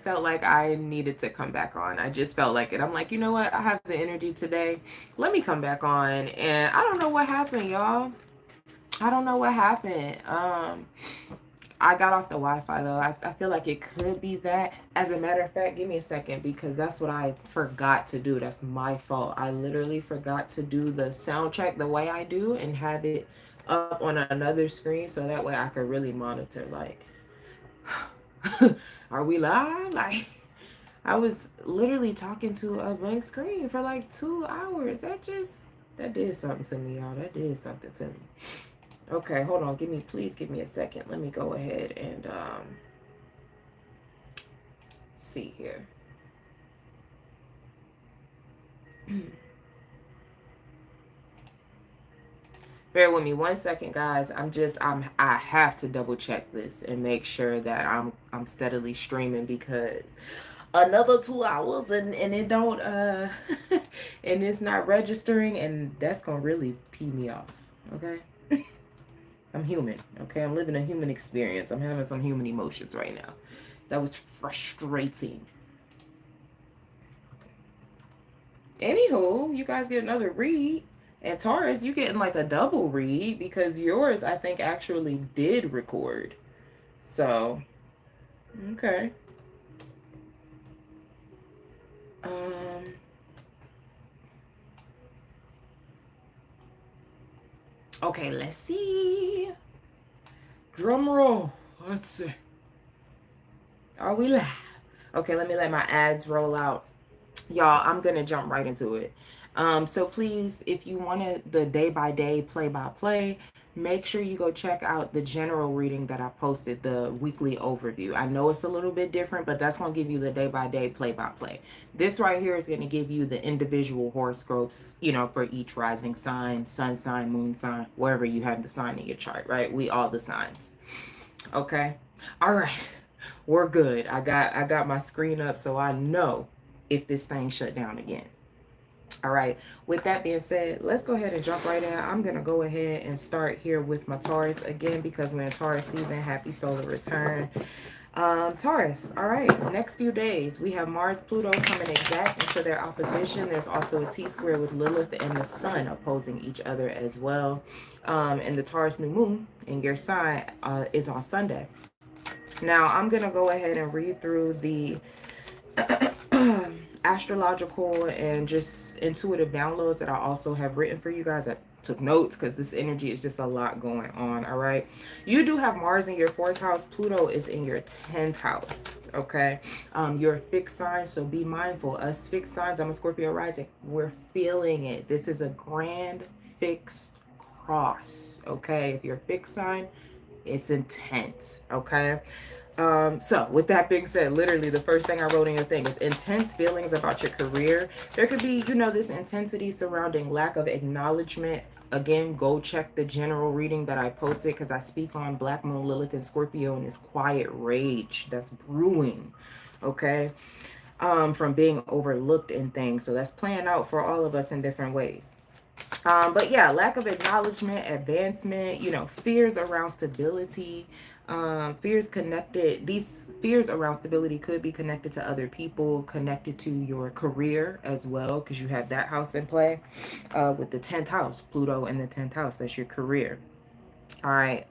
felt like I needed to come back on. I just felt like it. I'm like, you know what? I have the energy today. Let me come back on. And I don't know what happened, y'all. I don't know what happened. I got off the Wi-Fi though. I feel like it could be that. As a matter of fact, give me a second because that's what I forgot to do. That's my fault. I literally forgot to do the sound check the way I do and have it up on another screen so that way I could really monitor. Like, are we live? Like, I was literally talking to a blank screen for like 2 hours. That did something to me, y'all. That did something to me. Okay, hold on. Please give me a second. Let me go ahead and see here. Bear with me 1 second, guys. I have to double check this and make sure that I'm steadily streaming because another 2 hours and it don't and it's not registering, and that's gonna really pee me off. Okay. I'm human, okay? I'm living a human experience. I'm having some human emotions right now. That was frustrating. Anywho, you guys get another read. And Taurus, you getting like a double read because yours, I think, actually did record. So, okay. Okay, let's see. Drum roll. Let's see. Are we live? Okay, let me let my ads roll out. Y'all, I'm gonna jump right into it. So please, if you wanted the day-by-day play-by-play, make sure you go check out the general reading that I posted, the weekly overview. I know it's a little bit different, but that's going to give you the day-by-day play-by-play. This right here is going to give you the individual horoscopes, you know, for each rising sign, sun sign, moon sign, wherever you have the sign in your chart, right? We all the signs. Okay. All right. We're good. I got my screen up so I know if this thing shut down again. All right, with that being said, let's go ahead and jump right in. I'm going to go ahead and start here with my Taurus again because we're in Taurus season. Happy solar return. Taurus, all right, next few days, we have Mars, Pluto coming exact into their opposition. There's also a T-square with Lilith and the Sun opposing each other as well. And the Taurus new moon in your sign is on Sunday. Now, I'm going to go ahead and read through the astrological and just intuitive downloads that I also have written for you guys. I took notes because this energy is just a lot going on. All right, you do have Mars in your 4th house. Pluto is in your 10th house. Okay, you're a fixed sign, so be mindful. Us fixed signs, I'm a Scorpio rising, we're feeling it. This is a grand fixed cross. Okay, if you're a fixed sign, it's intense. Okay. So with that being said, literally the first thing I wrote in your thing is intense feelings about your career. There could be, you know, this intensity surrounding lack of acknowledgement. Again, go check the general reading that I posted because I speak on Black Moon, Lilith, and Scorpio and this quiet rage that's brewing. Okay. From being overlooked in things. So that's playing out for all of us in different ways. But yeah, lack of acknowledgement, advancement, you know, fears around stability. These fears around stability could be connected to other people, connected to your career as well, because you have that house in play with the 10th house, Pluto in the 10th house. That's your career. All right.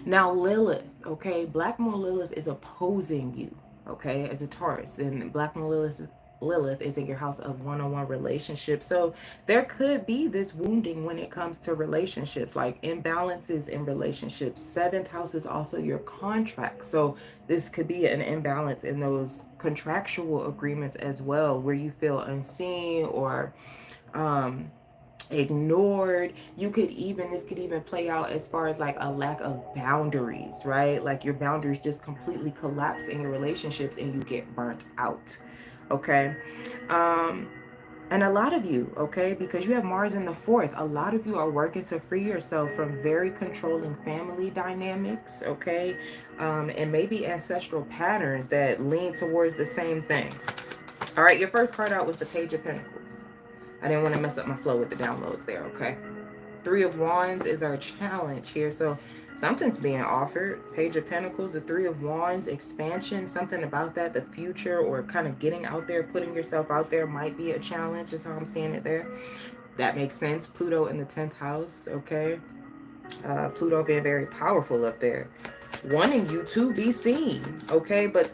Now Lilith, okay, Black Moon Lilith is opposing you, okay, as a Taurus, and Black Moon Lilith is in your house of one-on-one relationships. So there could be this wounding when it comes to relationships, like imbalances in relationships. 7th house is also your contract. So this could be an imbalance in those contractual agreements as well, where you feel unseen or ignored. This could even play out as far as like a lack of boundaries, right? Like your boundaries just completely collapse in your relationships and you get burnt out. Okay. And a lot of you, okay, because you have Mars in the 4th, a lot of you are working to free yourself from very controlling family dynamics, okay, and maybe ancestral patterns that lean towards the same thing. All right, your first card out was the Page of Pentacles. I didn't want to mess up my flow with the downloads there, okay? 3 of Wands is our challenge here. So Something's being offered. Page of Pentacles, the Three of Wands, expansion, something about that, the future, or kind of getting out there, putting yourself out there might be a challenge, is how I'm seeing it there. That makes sense. Pluto in the 10th house, okay? Pluto being very powerful up there, wanting you to be seen, okay? But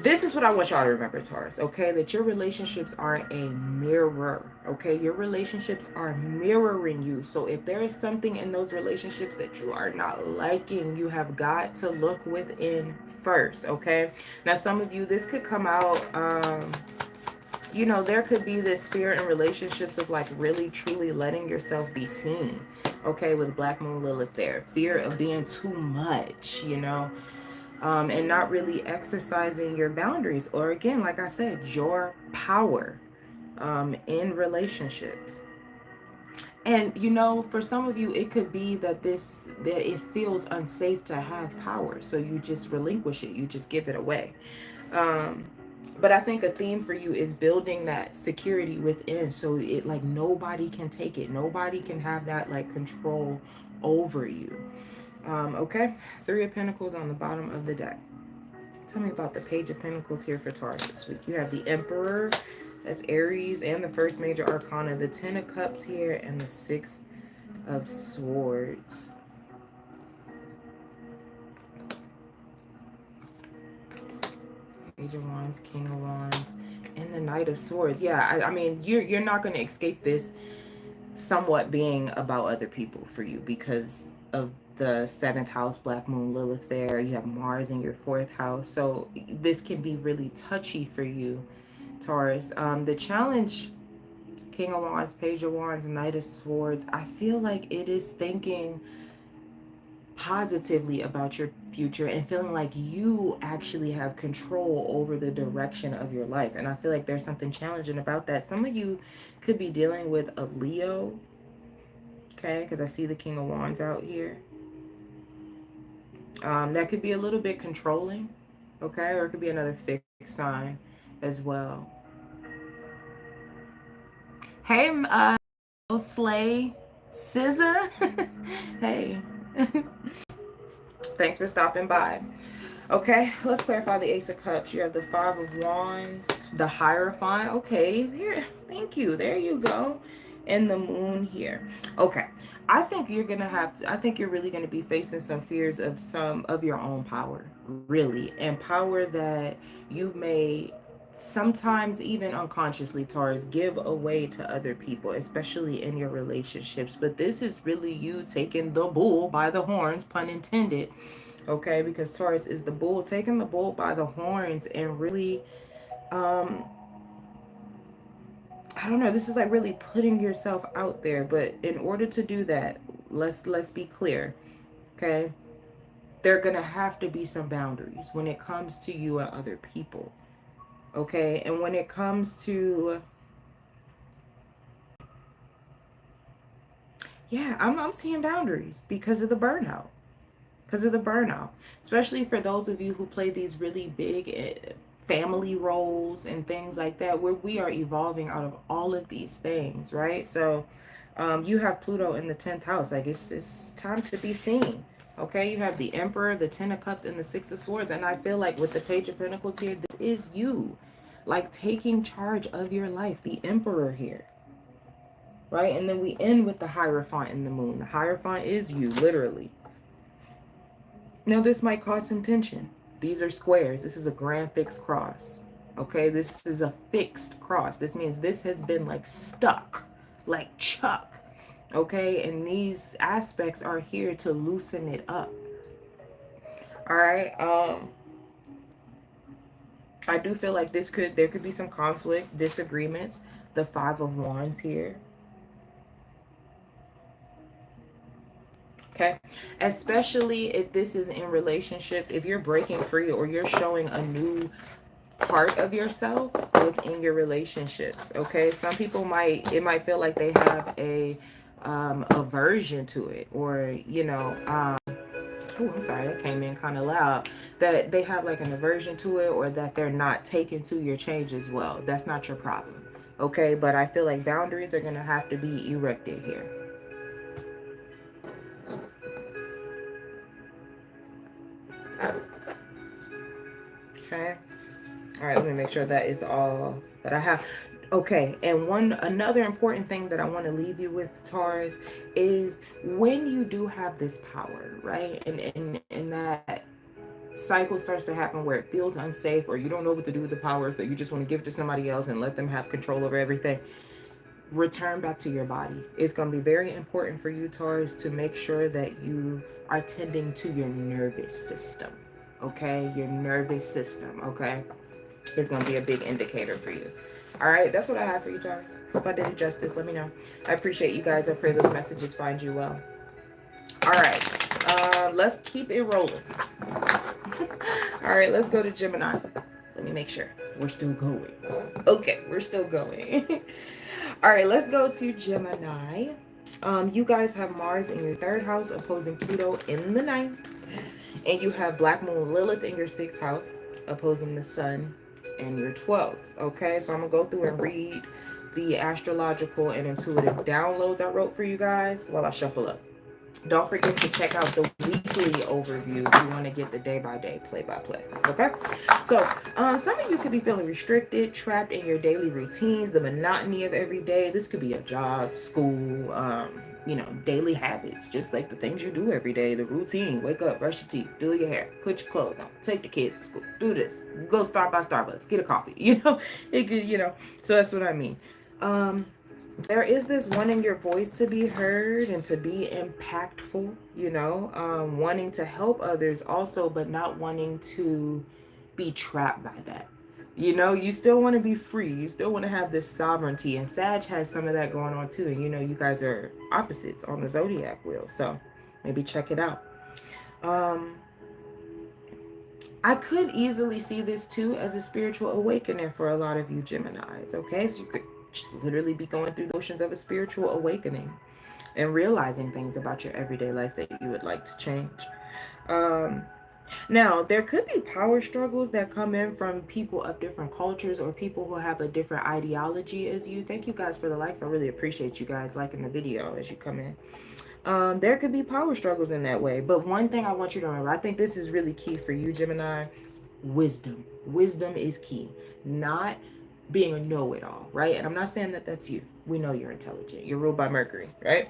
this is what I want y'all to remember, Taurus, okay? That your relationships are a mirror, okay? Your relationships are mirroring you. So if there is something in those relationships that you are not liking, you have got to look within first, okay? Now, some of you, this could come out, you know, there could be this fear in relationships of like really truly letting yourself be seen, okay, with Black Moon Lilith there. Fear of being too much, you know, and not really exercising your boundaries, or again, like I said, your power in relationships. And you know, for some of you, it could be that it feels unsafe to have power, so you just relinquish it, you just give it away. um but I think a theme for you is building that security within, so it like nobody can take it, nobody can have that like control over you. Okay, Three of Pentacles on the bottom of the deck. Tell me about the Page of Pentacles here for Taurus this week. You have the Emperor, that's Aries, and the first major arcana, the Ten of Cups here, and the Six of Swords. Page of Wands, King of Wands, and the Knight of Swords. Yeah, I mean, you're not going to escape this somewhat being about other people for you because of the 7th house, Black Moon Lilith there. You have Mars in your 4th house. So this can be really touchy for you, Taurus. The challenge, King of Wands, Page of Wands, Knight of Swords, I feel like it is thinking positively about your future and feeling like you actually have control over the direction of your life. And I feel like there's something challenging about that. Some of you could be dealing with a Leo, okay, because I see the King of Wands out here. That could be a little bit controlling, okay, or it could be another fixed sign as well. Hey, Slay SZA. Hey. Thanks for stopping by. Okay, let's clarify the Ace of Cups. You have the Five of Wands, the Hierophant. Okay, here, thank you. There you go. And the Moon here. Okay, I think you're gonna have to. I think you're really gonna be facing some fears of some of your own power, really, and power that you may sometimes even unconsciously, Taurus, give away to other people, especially in your relationships. But this is really you taking the bull by the horns, pun intended, okay, because Taurus is the bull, taking the bull by the horns and really, um I don't know, this is like really putting yourself out there. But in order to do that, let's be clear, okay, there are gonna have to be some boundaries when it comes to you and other people, okay? And when it comes to, yeah, I'm seeing boundaries because of the burnout, especially for those of you who play these really big family roles and things like that, where we are evolving out of all of these things, right? So you have Pluto in the 10th house. Like it's time to be seen, okay? You have the Emperor, the 10 of Cups, and the 6 of Swords. And I feel like with the Page of Pentacles here, this is you, like taking charge of your life, the Emperor here, right? And then we end with the Hierophant in the Moon. The Hierophant is you, literally. Now, this might cause some tension. These are squares. This is a grand fixed cross. Okay, this is a fixed cross. This means this has been like stuck, like Chuck. Okay, and these aspects are here to loosen it up. All right. I do feel like there could be some conflict, disagreements. The Five of Wands here. Okay, especially if this is in relationships, if you're breaking free or you're showing a new part of yourself within your relationships. Okay, some people might feel like they have a aversion to it, or you know, oh, I'm sorry, that came in kind of loud, that they have like an aversion to it, or that they're not taken to your change as well. That's not your problem, okay? But I feel like boundaries are going to have to be erected here. All right, let me make sure that is all that I have. Okay, and another important thing that I want to leave you with, Taurus, is when you do have this power, right? And that cycle starts to happen where it feels unsafe, or you don't know what to do with the power, so you just want to give it to somebody else and let them have control over everything. Return back to your body. It's going to be very important for you, Taurus, to make sure that you are tending to your nervous system. Okay, your nervous system. Okay, is going to be a big indicator for you. All right, that's what I have for you, Taurus. Hope I did it justice. Let me know. I appreciate you guys. I pray those messages find you well. All right, let's keep it rolling. All right, let's go to Gemini. Let me make sure we're still going. Okay, we're still going. All right, let's go to Gemini. You guys have Mars in your third house opposing Pluto in the ninth. And you have Black Moon Lilith in your sixth house opposing the Sun in your 12th. Okay, so I'm going to go through and read the astrological and intuitive downloads I wrote for you guys while I shuffle up. Don't forget to check out the weekly overview if you want to get the day-by-day, play-by-play. Okay? So, some of you could be feeling restricted, trapped in your daily routines, the monotony of every day. This could be a job, school, daily habits, just like the things you do every day, the routine. Wake up, brush your teeth, do your hair, put your clothes on, take the kids to school, do this, go stop by Starbucks, get a coffee. It could, so that's what I mean. There is this wanting your voice to be heard and to be impactful, wanting to help others also, but not wanting to be trapped by that. You still want to be free. You still want to have this sovereignty. And Sag has some of that going on too. And you guys are opposites on the zodiac wheel. So maybe check it out. I could easily see this too as a spiritual awakening for a lot of you Geminis. Okay, so you could just literally be going through the motions of a spiritual awakening and realizing things about your everyday life that you would like to change. Now, there could be power struggles that come in from people of different cultures or people who have a different ideology as you. Thank you guys for the likes. I really appreciate you guys liking the video as you come in. There could be power struggles in that way. But one thing I want you to remember, I think this is really key for you, Gemini. Wisdom. Wisdom is key. Not being a know-it-all, right? And I'm not saying that that's you. We know you're intelligent. You're ruled by Mercury, right?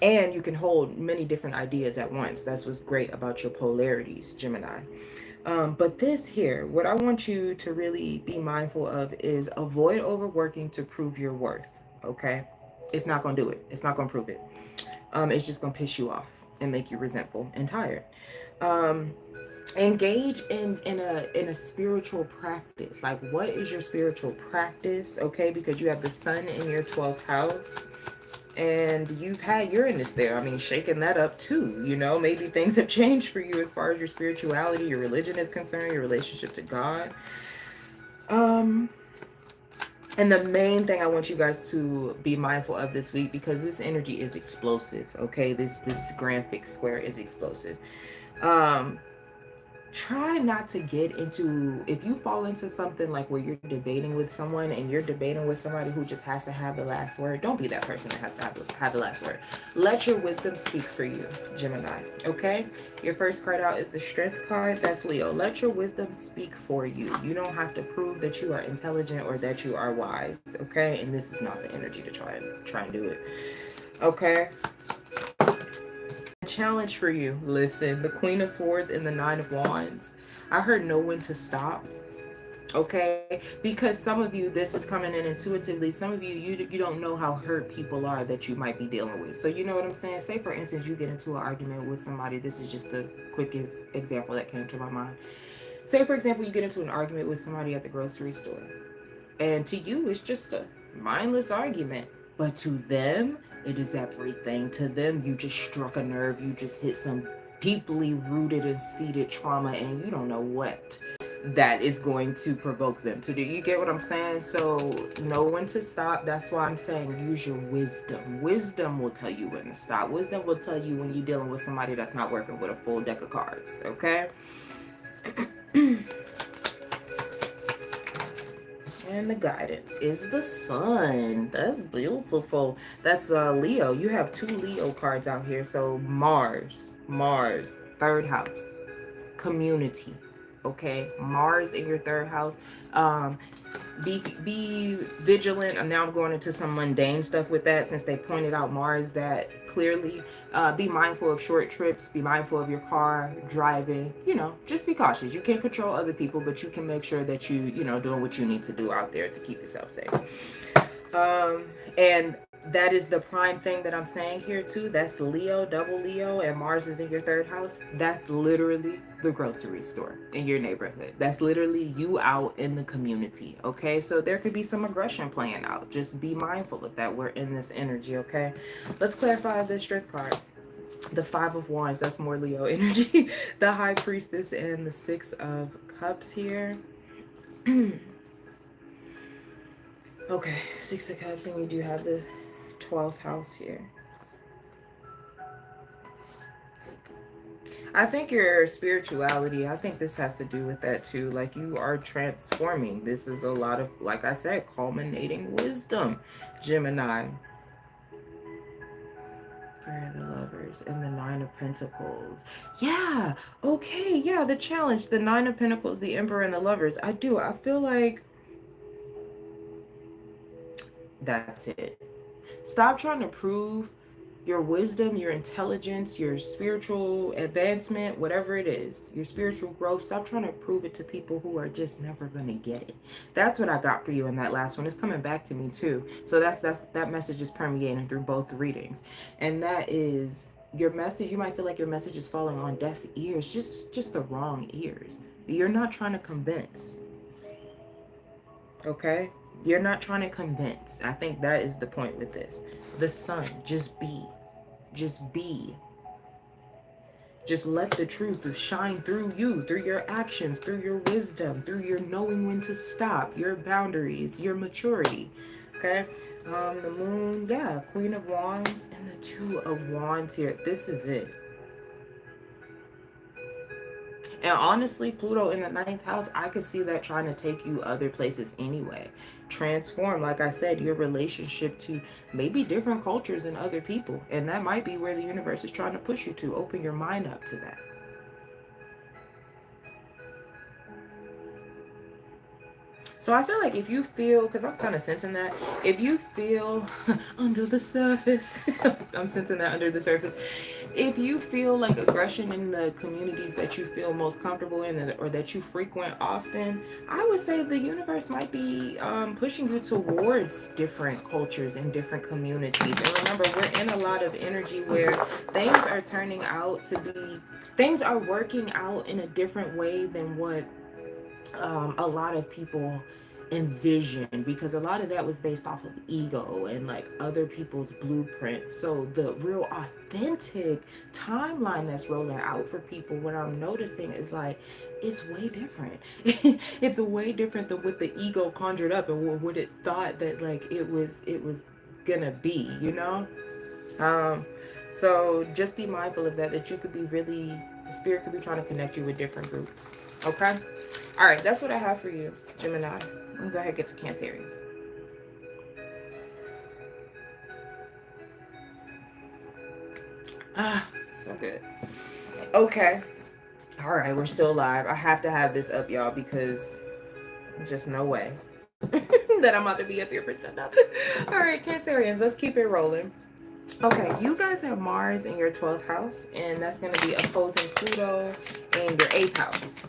And you can hold many different ideas at once. That's what's great about your polarities, Gemini. But this here, what I want you to really be mindful of is avoid overworking to prove your worth, okay? It's not going to do it. It's not going to prove it. It's just going to piss you off and make you resentful and tired. Engage in a spiritual practice. Like, what is your spiritual practice? Okay, because you have the Sun in your 12th house and you've had Uranus there. I mean, shaking that up too. Maybe things have changed for you as far as your spirituality, your religion is concerned, your relationship to God. And the main thing I want you guys to be mindful of this week, because this energy is explosive, okay? This grand fixed square is explosive. Try not to get into, if you fall into something like where you're debating with someone and you're debating with somebody who just has to have the last word, don't be that person that has to have the last word. Let your wisdom speak for you, Gemini, okay? Your first card out is the Strength card. That's Leo. Let your wisdom speak for you. You don't have to prove that you are intelligent or that you are wise, okay? And this is not the energy to try and do it, okay? Challenge for you. Listen, the Queen of Swords and the Nine of Wands. I heard know when to stop. Okay, because some of you, this is coming in intuitively. Some of you don't know how hurt people are that you might be dealing with. So you know what I'm saying? Say for instance, you get into an argument with somebody. This is just the quickest example that came to my mind. Say for example, you get into an argument with somebody at the grocery store, and to you it's just a mindless argument, but to them it is everything. To them, you just struck a nerve. You just hit some deeply rooted and seated trauma, and you don't know what that is going to provoke them to do. You get what I'm saying? So know when to stop. That's why I'm saying use your wisdom. Wisdom will tell you when to stop. Wisdom will tell you when you're dealing with somebody that's not working with a full deck of cards. Okay? And the guidance is the Sun. That's beautiful. That's Leo. You have 2 Leo cards out here. So Mars, third house, community. Okay, Mars in your third house. Um, be vigilant. And now I'm going into some mundane stuff with that, since they pointed out Mars that clearly. Be mindful of short trips. Be mindful of your car driving. Just be cautious. You can't control other people, but you can make sure that doing what you need to do out there to keep yourself safe. And that is the prime thing that I'm saying here too. That's Leo, double Leo, and Mars is in your third house. That's literally the grocery store in your neighborhood. That's literally you out in the community. Okay, so there could be some aggression playing out. Just be mindful of that. We're in this energy. Okay, let's clarify the strength card. The Five of Wands, that's more Leo energy. The High Priestess and the Six of Cups here. Okay, Six of Cups, and we do have the 12th house here. I think your spirituality, I think this has to do with that too. Like, you are transforming. This is a lot of, like I said, culminating wisdom, Gemini. For the Lovers and the Nine of Pentacles. Yeah, okay, yeah, the challenge, the Nine of Pentacles, the Emperor, and the Lovers. I feel like that's it. Stop trying to prove your wisdom, your intelligence, your spiritual advancement, whatever it is, your spiritual growth. Stop trying to prove it to people who are just never going to get it. That's what I got for you in that last one. It's coming back to me too. So that message is permeating through both readings. And that is your message. You might feel like your message is falling on deaf ears, just the wrong ears. You're not trying to convince. Okay? You're not trying to convince. I think that is the point with this. The Sun, just be. Just be. Just let the truth shine through you, through your actions, through your wisdom, through your knowing when to stop, your boundaries, your maturity. Okay? The Moon, yeah, Queen of Wands and the Two of Wands here. This is it. And honestly, Pluto in the ninth house, I could see that trying to take you other places anyway. Transform, like I said, your relationship to maybe different cultures and other people. And that might be where the universe is trying to push you to. Open your mind up to that. So I feel like if you feel, because I'm kind of sensing that, if you feel under the surface, I'm sensing that under the surface. If you feel like aggression in the communities that you feel most comfortable in, or that you frequent often, I would say the universe might be pushing you towards different cultures and different communities. And remember, we're in a lot of energy where things are turning out to be, things are working out in a different way than what a lot of people envision, because a lot of that was based off of ego and like other people's blueprints. So the real authentic timeline that's rolling out for people, what I'm noticing is like it's way different. It's way different than what the ego conjured up and what it thought that like it was gonna be. um so just be mindful of that, that you could be really, the spirit could be trying to connect you with different groups. Okay. All right, that's what I have for you, Gemini. Let me go ahead and get to Cancerians. Ah, so good. Okay. All right, we're still live. I have to have this up, y'all, because just no way that I'm about to be up here for nothing. All right, Cancerians, let's keep it rolling. Okay, you guys have Mars in your 12th house, and that's going to be opposing Pluto in your 8th house.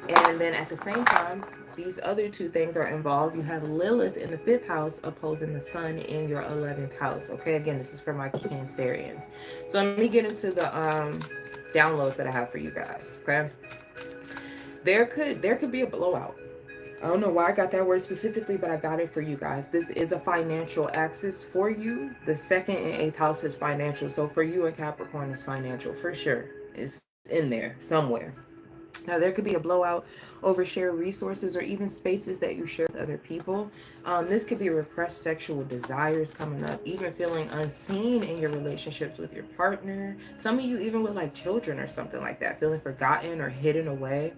And then at the same time, these other two things are involved. You have Lilith in the 5th house opposing the Sun in your 11th house. Okay, again, this is for my Cancerians. So let me get into the downloads that I have for you guys. Okay, there could be a blowout. I don't know why I got that word specifically, but I got it for you guys. This is a financial axis for you. The 2nd and 8th house is financial. So for you and Capricorn, is financial for sure. It's in there somewhere. Now, there could be a blowout over shared resources or even spaces that you share with other people. This could be repressed sexual desires coming up, even feeling unseen in your relationships with your partner. Some of you, even with like children or something like that, feeling forgotten or hidden away.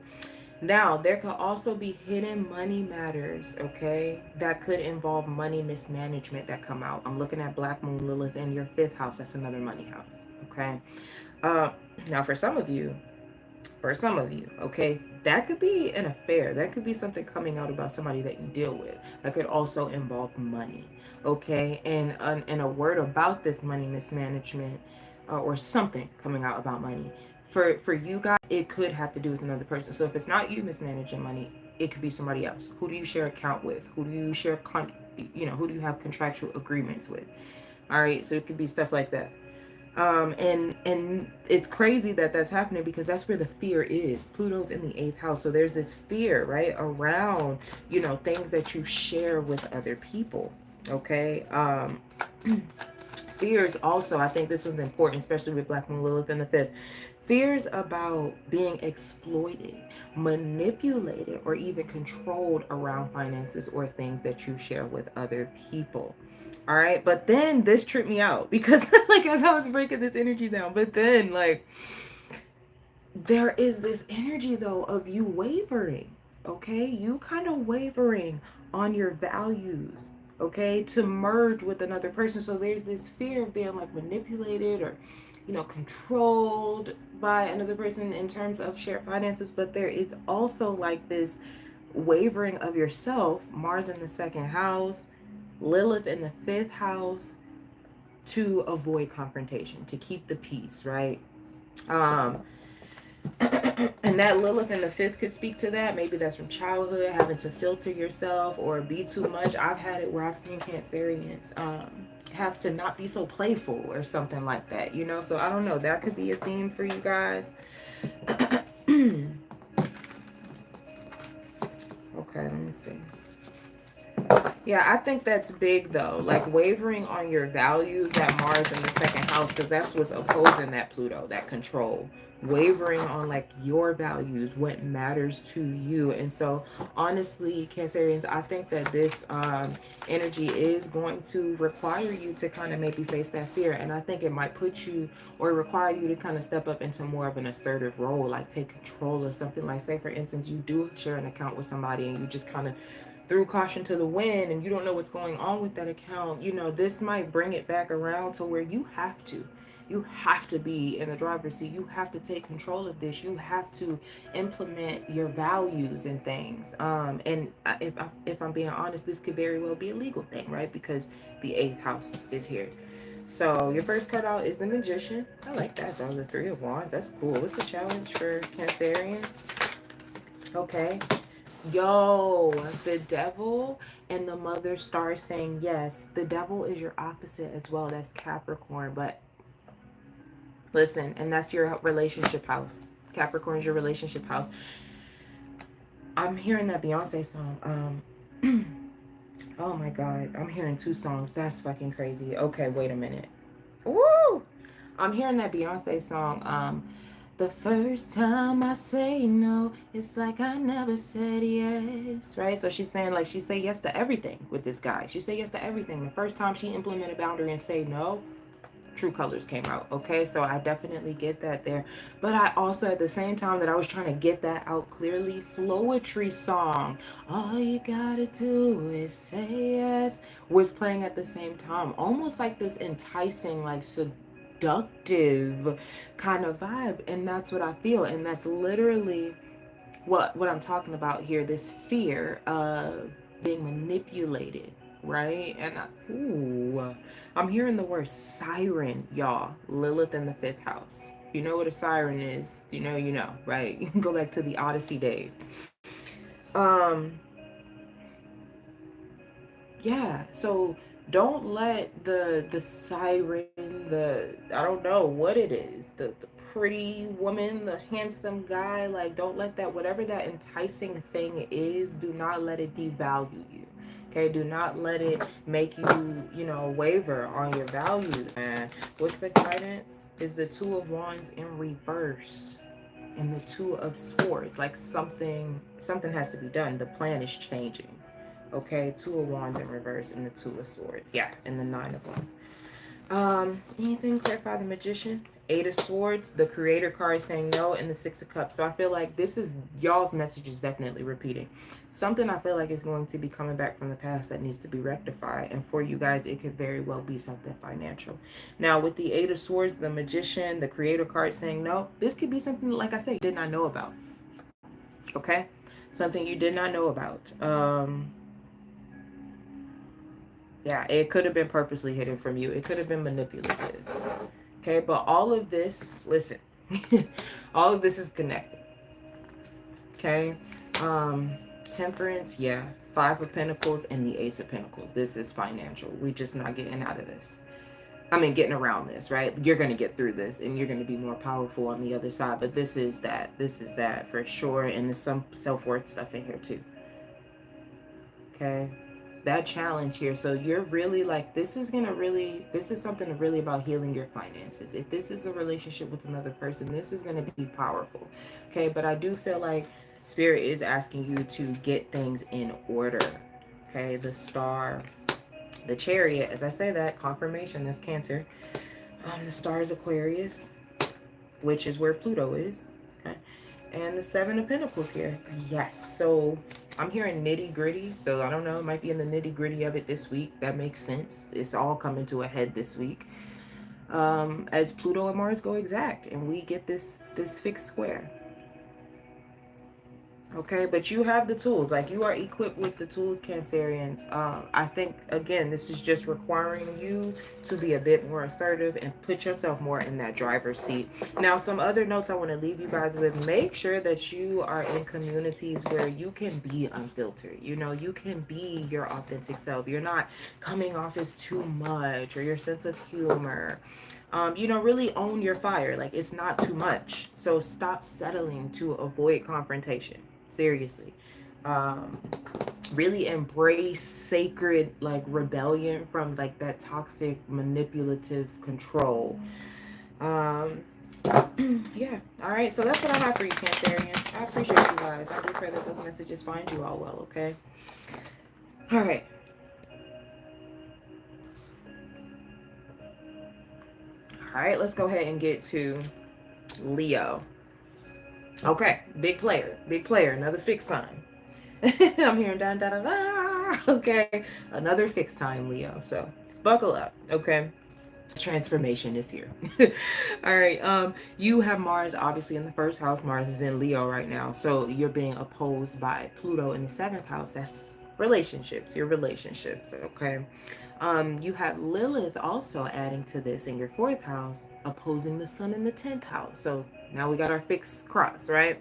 Now, there could also be hidden money matters, okay? That could involve money mismanagement that come out. I'm looking at Black Moon Lilith in your 5th house. That's another money house, okay? Uh, Now, for some of you, For some of you, okay? That could be an affair. That could be something coming out about somebody that you deal with. That could also involve money, okay? And a word about this money mismanagement, or something coming out about money. For you guys, it could have to do with another person. So if it's not you mismanaging money, it could be somebody else. Who do you share account with? Who do you share who do you have contractual agreements with? All right, so it could be stuff like that. And it's crazy that that's happening because that's where the fear is. Pluto's in the eighth house, so there's this fear, right, around things that you share with other people. Okay. Fears also, I think this was important, especially with Black Moon Lilith in the fifth. Fears about being exploited, manipulated, or even controlled around finances or things that you share with other people. All right. But then this tripped me out because, like, as I was breaking this energy down, but then, like, there is this energy, though, of you wavering. Okay. You kind of wavering on your values. Okay. To merge with another person. So there's this fear of being, like, manipulated or, controlled by another person in terms of shared finances. But there is also, like, this wavering of yourself. Mars in the second house, Lilith in the fifth house, to avoid confrontation, to keep the peace, right? Um, and that Lilith in the fifth could speak to that. Maybe that's from childhood, having to filter yourself or be too much. I've had it where I've seen Cancerians have to not be so playful or something like that, So I don't know. That could be a theme for you guys. Okay, let me see. Yeah, I think that's big though. Like wavering on your values, that Mars in the second house, because that's what's opposing that Pluto, that control. Wavering on like your values, what matters to you. And so honestly, Cancerians, I think that this energy is going to require you to kind of maybe face that fear. And I think it might put you or require you to kind of step up into more of an assertive role, like take control of something. Like say for instance, you do share an account with somebody and you just kind of threw caution to the wind and you don't know what's going on with that account, this might bring it back around to where you have to be in the driver's seat. You have to take control of this. You have to implement your values and things. And if I'm being honest, this could very well be a legal thing, right? Because the eighth house is here. So your first card out is the Magician. I like that though. The Three of Wands. That's cool. What's the challenge for Cancerians? Okay. Yo, the devil and the mother star saying yes. The devil is your opposite as well. That's Capricorn. But listen, and that's your relationship house. Capricorn is your relationship house. I'm hearing that Beyonce song. Oh my God. I'm hearing two songs. That's fucking crazy. Okay, wait a minute. Woo! I'm hearing that Beyonce song. The first time I say no, it's like I never said yes, right? So she's saying like she say yes to everything with this guy. She say yes to everything. The first time she implemented a boundary and say no, true colors came out. Okay, so I definitely get that there. But I also at the same time that I was trying to get that out clearly, Flowetry song, all you gotta do is say yes, was playing at the same time. Almost like this enticing, like seductive kind of vibe. And that's what I feel. And that's literally what I'm talking about here, this fear of being manipulated, right? And I'm hearing the word siren, y'all. Lilith in the fifth house. You know what a siren is, you know, right? You can go back to the Odyssey days. Um, yeah, so don't let the siren, the I don't know what it is, the pretty woman, the handsome guy, like don't let that, whatever that enticing thing is, do not let it devalue you. Okay, do not let it make you, waver on your values. And what's the guidance? Is the Two of Wands in reverse and the Two of Swords. Like something has to be done. The plan is changing. Okay, Two of Wands in reverse and the Two of Swords. Yeah, and the Nine of Wands. Anything clarify the Magician? Eight of Swords, the Creator card saying no, and the Six of Cups. So I feel like this is y'all's message is definitely repeating. Something I feel like is going to be coming back from the past that needs to be rectified. And for you guys, it could very well be something financial. Now, with the Eight of Swords, the Magician, the Creator card saying no, this could be something, like I said, you did not know about. Okay? Something you did not know about. Yeah, it could have been purposely hidden from you. It could have been manipulative. Okay, but all of this, listen, all of this is connected. Okay. Um, Temperance, yeah. Five of Pentacles and the Ace of Pentacles. This is financial. We're just not getting out of this. I mean, getting around this, right? You're going to get through this and you're going to be more powerful on the other side. But this is that. This is that for sure. And there's some self-worth stuff in here too. Okay. That challenge here. So you're really like, this is something really about healing your finances. If this is a relationship with another person, this is going to be powerful. Okay. But I do feel like Spirit is asking you to get things in order. Okay. The Star, the Chariot, as I say that, confirmation, that's Cancer. The Star is Aquarius, which is where Pluto is. Okay. And the Seven of Pentacles here. Yes. So I'm hearing nitty gritty. So I don't know. It might be in the nitty gritty of it this week. That makes sense. It's all coming to a head this week. As Pluto and Mars go exact. And we get this fixed square. Okay, but you have the tools. Like, you are equipped with the tools, Cancerians. I think, again, this is just requiring you to be a bit more assertive and put yourself more in that driver's seat. Now, some other notes I want to leave you guys with. Make sure that you are in communities where you can be unfiltered. You know, you can be your authentic self. You're not coming off as too much, or your sense of humor. You know, really own your fire. Like, it's not too much. So stop settling to avoid confrontation. Seriously. Really embrace sacred, like, rebellion from, like, that toxic manipulative control. Yeah. All right, so that's what I have for you, Cancerians. I appreciate you guys. I do pray that those messages find you all well. Okay. All right. All right, let's go ahead and get to Leo. Okay, big player, another fixed sign. I'm hearing da da da da. Okay, another fixed sign, Leo. So buckle up, okay? Transformation is here. All right. You have Mars obviously in the first house. Mars is in Leo right now, so you're being opposed by Pluto in the seventh house. That's relationships. Your relationships. Okay. You have Lilith also adding to this in your fourth house, opposing the Sun in the 10th house. So now we got our fixed cross, right?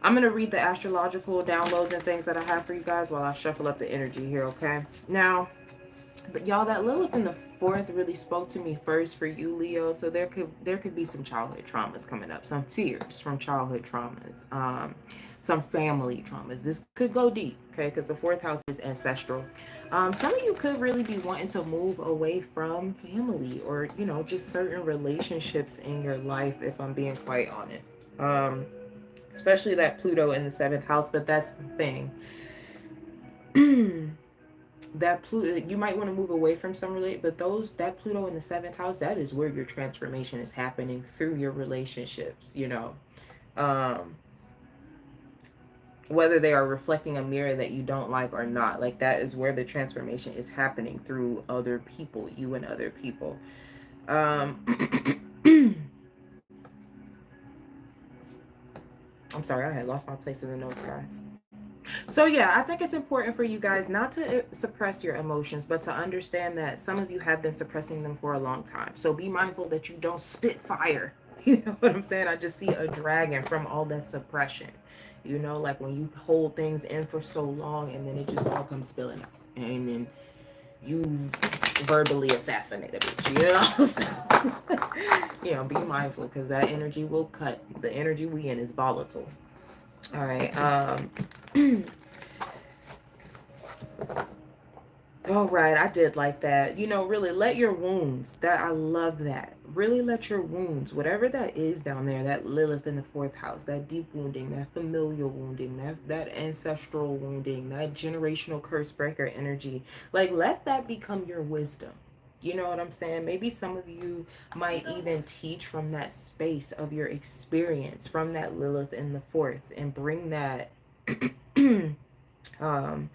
I'm going to read the astrological downloads and things that I have for you guys while I shuffle up the energy here, okay? Now, but y'all, that Lilith in the fourth really spoke to me first for you, Leo. So there could be some childhood traumas coming up, some fears from childhood traumas, some family traumas. This could go deep, okay? Because the fourth house is ancestral. Some of you could really be wanting to move away from family, or, you know, just certain relationships in your life, if I'm being quite honest. Especially that Pluto in the seventh house, but that's the thing. That Pluto, you might want to move away from some but that Pluto in the seventh house, that is where your transformation is happening through your relationships, you know. Whether they are reflecting a mirror that you don't like or not, like, that is where the transformation is happening, through other people, you and other people. I'm sorry, I had lost my place in the notes, guys. So yeah, I think it's important for you guys not to suppress your emotions, but to understand that some of you have been suppressing them for a long time. So be mindful that you don't spit fire. You know what I'm saying? I just see a dragon from all that suppression. You know, like when you hold things in for so long and then it just all comes spilling out. And then you verbally assassinate a bitch, you know? So, you know, be mindful, because that energy will cut. The energy we in is volatile. All right. All right, I did like that. You know, really let your wounds, that I love that. Really let your wounds, whatever that is down there, that Lilith in the fourth house, that deep wounding, that familial wounding, that ancestral wounding, that generational curse breaker energy, like, let that become your wisdom. You know what I'm saying? Maybe some of you might even teach from that space of your experience from that Lilith in the fourth and bring that, um,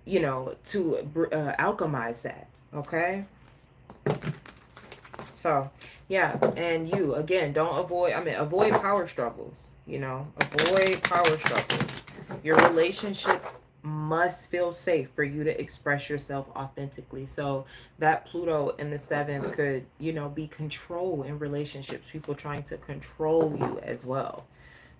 to alchemize that. Okay. So, yeah, and you again, don't avoid. I mean, avoid power struggles. Avoid power struggles. Your relationships must feel safe for you to express yourself authentically. So that Pluto in the seventh could, be control in relationships. People trying to control you as well.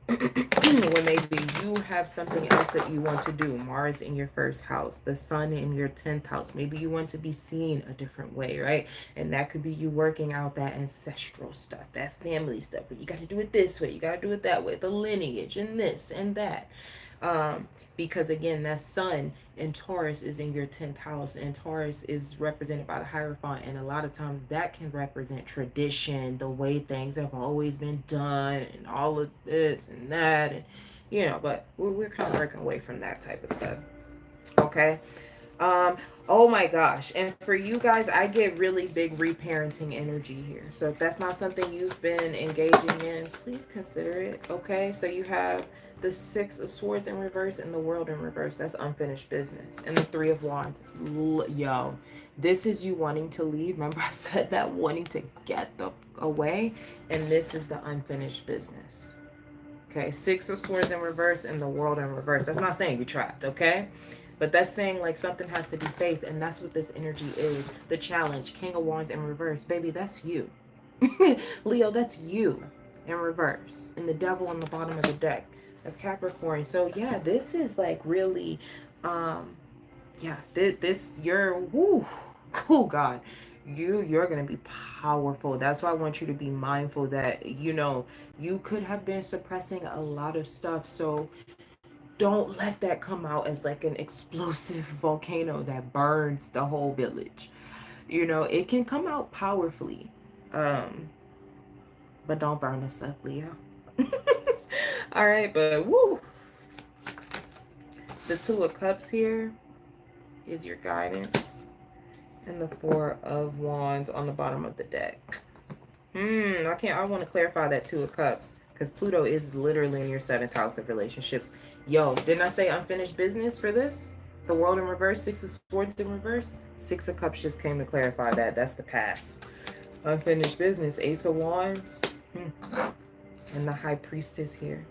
When maybe you have something else that you want to do. Mars in your first house, the sun in your 10th house. Maybe you want to be seen a different way, right? And that could be you working out that ancestral stuff, that family stuff. But you got to do it this way, you got to do it that way, the lineage and this and that. Because again, that sun in Taurus is in your 10th house, and Taurus is represented by the Hierophant, and a lot of times that can represent tradition, the way things have always been done, and all of this and that, and but we're kind of breaking away from that type of stuff. Okay. Oh my gosh. And for you guys, I get really big reparenting energy here. So if that's not something you've been engaging in, please consider it. Okay. So you have the Six of Swords in reverse and the World in reverse. That's unfinished business. And the Three of Wands. Yo, this is you wanting to leave. Remember I said that, wanting to get the away. And this is the unfinished business. Okay. Six of Swords in reverse and the World in reverse. That's not saying you're trapped. Okay. But that's saying like something has to be faced, and that's what this energy is. The challenge, King of Wands in reverse. Baby, that's you. Leo, that's you in reverse. And the Devil on the bottom of the deck. That's Capricorn. So yeah, this is like really, this you're, woo, oh God. You're gonna be powerful. That's why I want you to be mindful that, you could have been suppressing a lot of stuff. So don't let that come out as like an explosive volcano that burns the whole village. It can come out powerfully. Um, but don't burn us up, Leo. All right, but woo. The Two of Cups here is your guidance. And the Four of Wands on the bottom of the deck. I want to clarify that Two of Cups. Because Pluto is literally in your 7th house of relationships. Yo, didn't I say unfinished business for this? The World in reverse, Six of Swords in reverse. Six of Cups just came to clarify that. That's the past. Unfinished business, Ace of Wands. And the High Priestess here.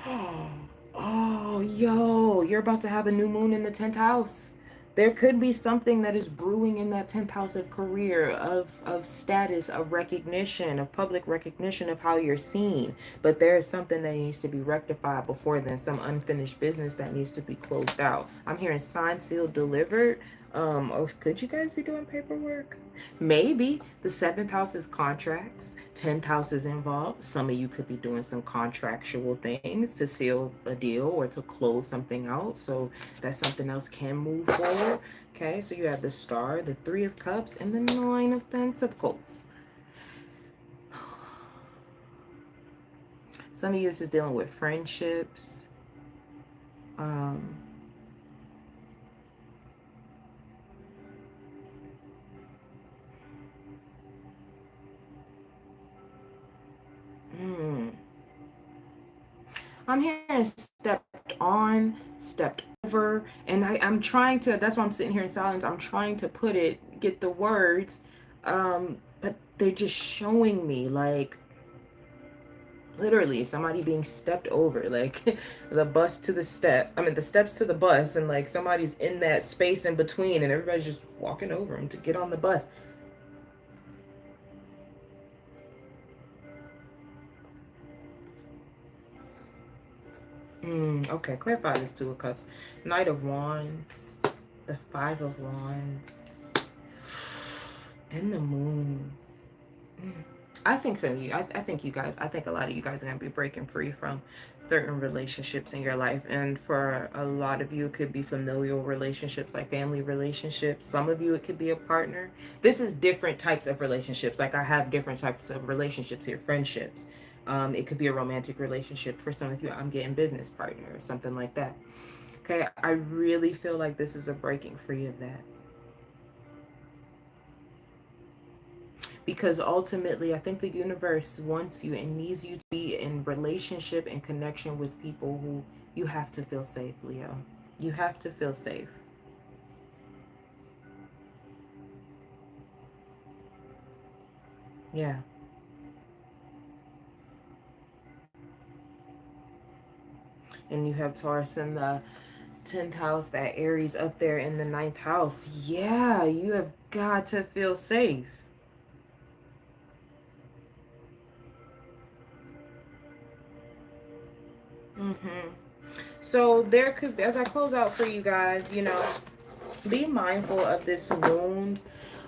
Oh, yo, you're about to have a new moon in the 10th house. There could be something that is brewing in that 10th house of career, of status, of recognition, of public recognition of how you're seen. But there is something that needs to be rectified before then, some unfinished business that needs to be closed out. I'm hearing signed, sealed, delivered. Could you guys be doing paperwork? Maybe. The 7th house is contracts. 10th house is involved. Some of you could be doing some contractual things to seal a deal or to close something out so that something else can move forward. Okay, so you have the Star, the Three of Cups, and the Nine of Pentacles. Some of you, this is dealing with friendships. I'm hearing stepped on, stepped over, and I'm trying to, that's why I'm sitting here in silence. I'm trying to get the words, but they're just showing me like literally somebody being stepped over, like the bus to the step. I mean, the steps to the bus, and like somebody's in that space in between, and everybody's just walking over them to get on the bus. Okay, clarify this Two of Cups. Knight of Wands, the Five of Wands, and the Moon. I think so. I think you guys, I think a lot of you guys are going to be breaking free from certain relationships in your life. And for a lot of you, it could be familial relationships, like family relationships. Some of you, it could be a partner. This is different types of relationships. Like I have different types of relationships here, friendships. It could be a romantic relationship. For some of you, I'm getting business partner or something like that. Okay, I really feel like this is a breaking free of that. because ultimately I think the universe wants you and needs you to be in relationship and connection with people who you have to feel safe, Leo. You have to feel safe. Yeah. And you have Taurus in the 10th house, that Aries up there in the ninth house. Yeah, you have got to feel safe. Mm-hmm. So there could be, as I close out for you guys, be mindful of this wound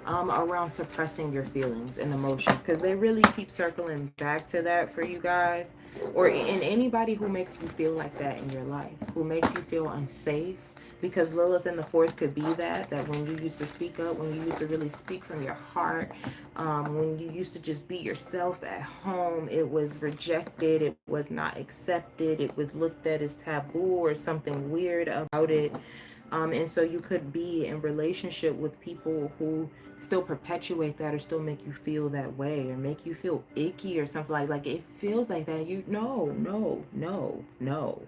around suppressing your feelings and emotions, because they really keep circling back to that for you guys, or in anybody who makes you feel like that in your life, who makes you feel unsafe. Because Lilith in the fourth could be that when you used to speak up, when you used to really speak from your heart, when you used to just be yourself at home, it was rejected, it was not accepted, it was looked at as taboo or something weird about it. And so you could be in relationship with people who still perpetuate that, or still make you feel that way, or make you feel icky or something like it feels like that. You no, no, no, no,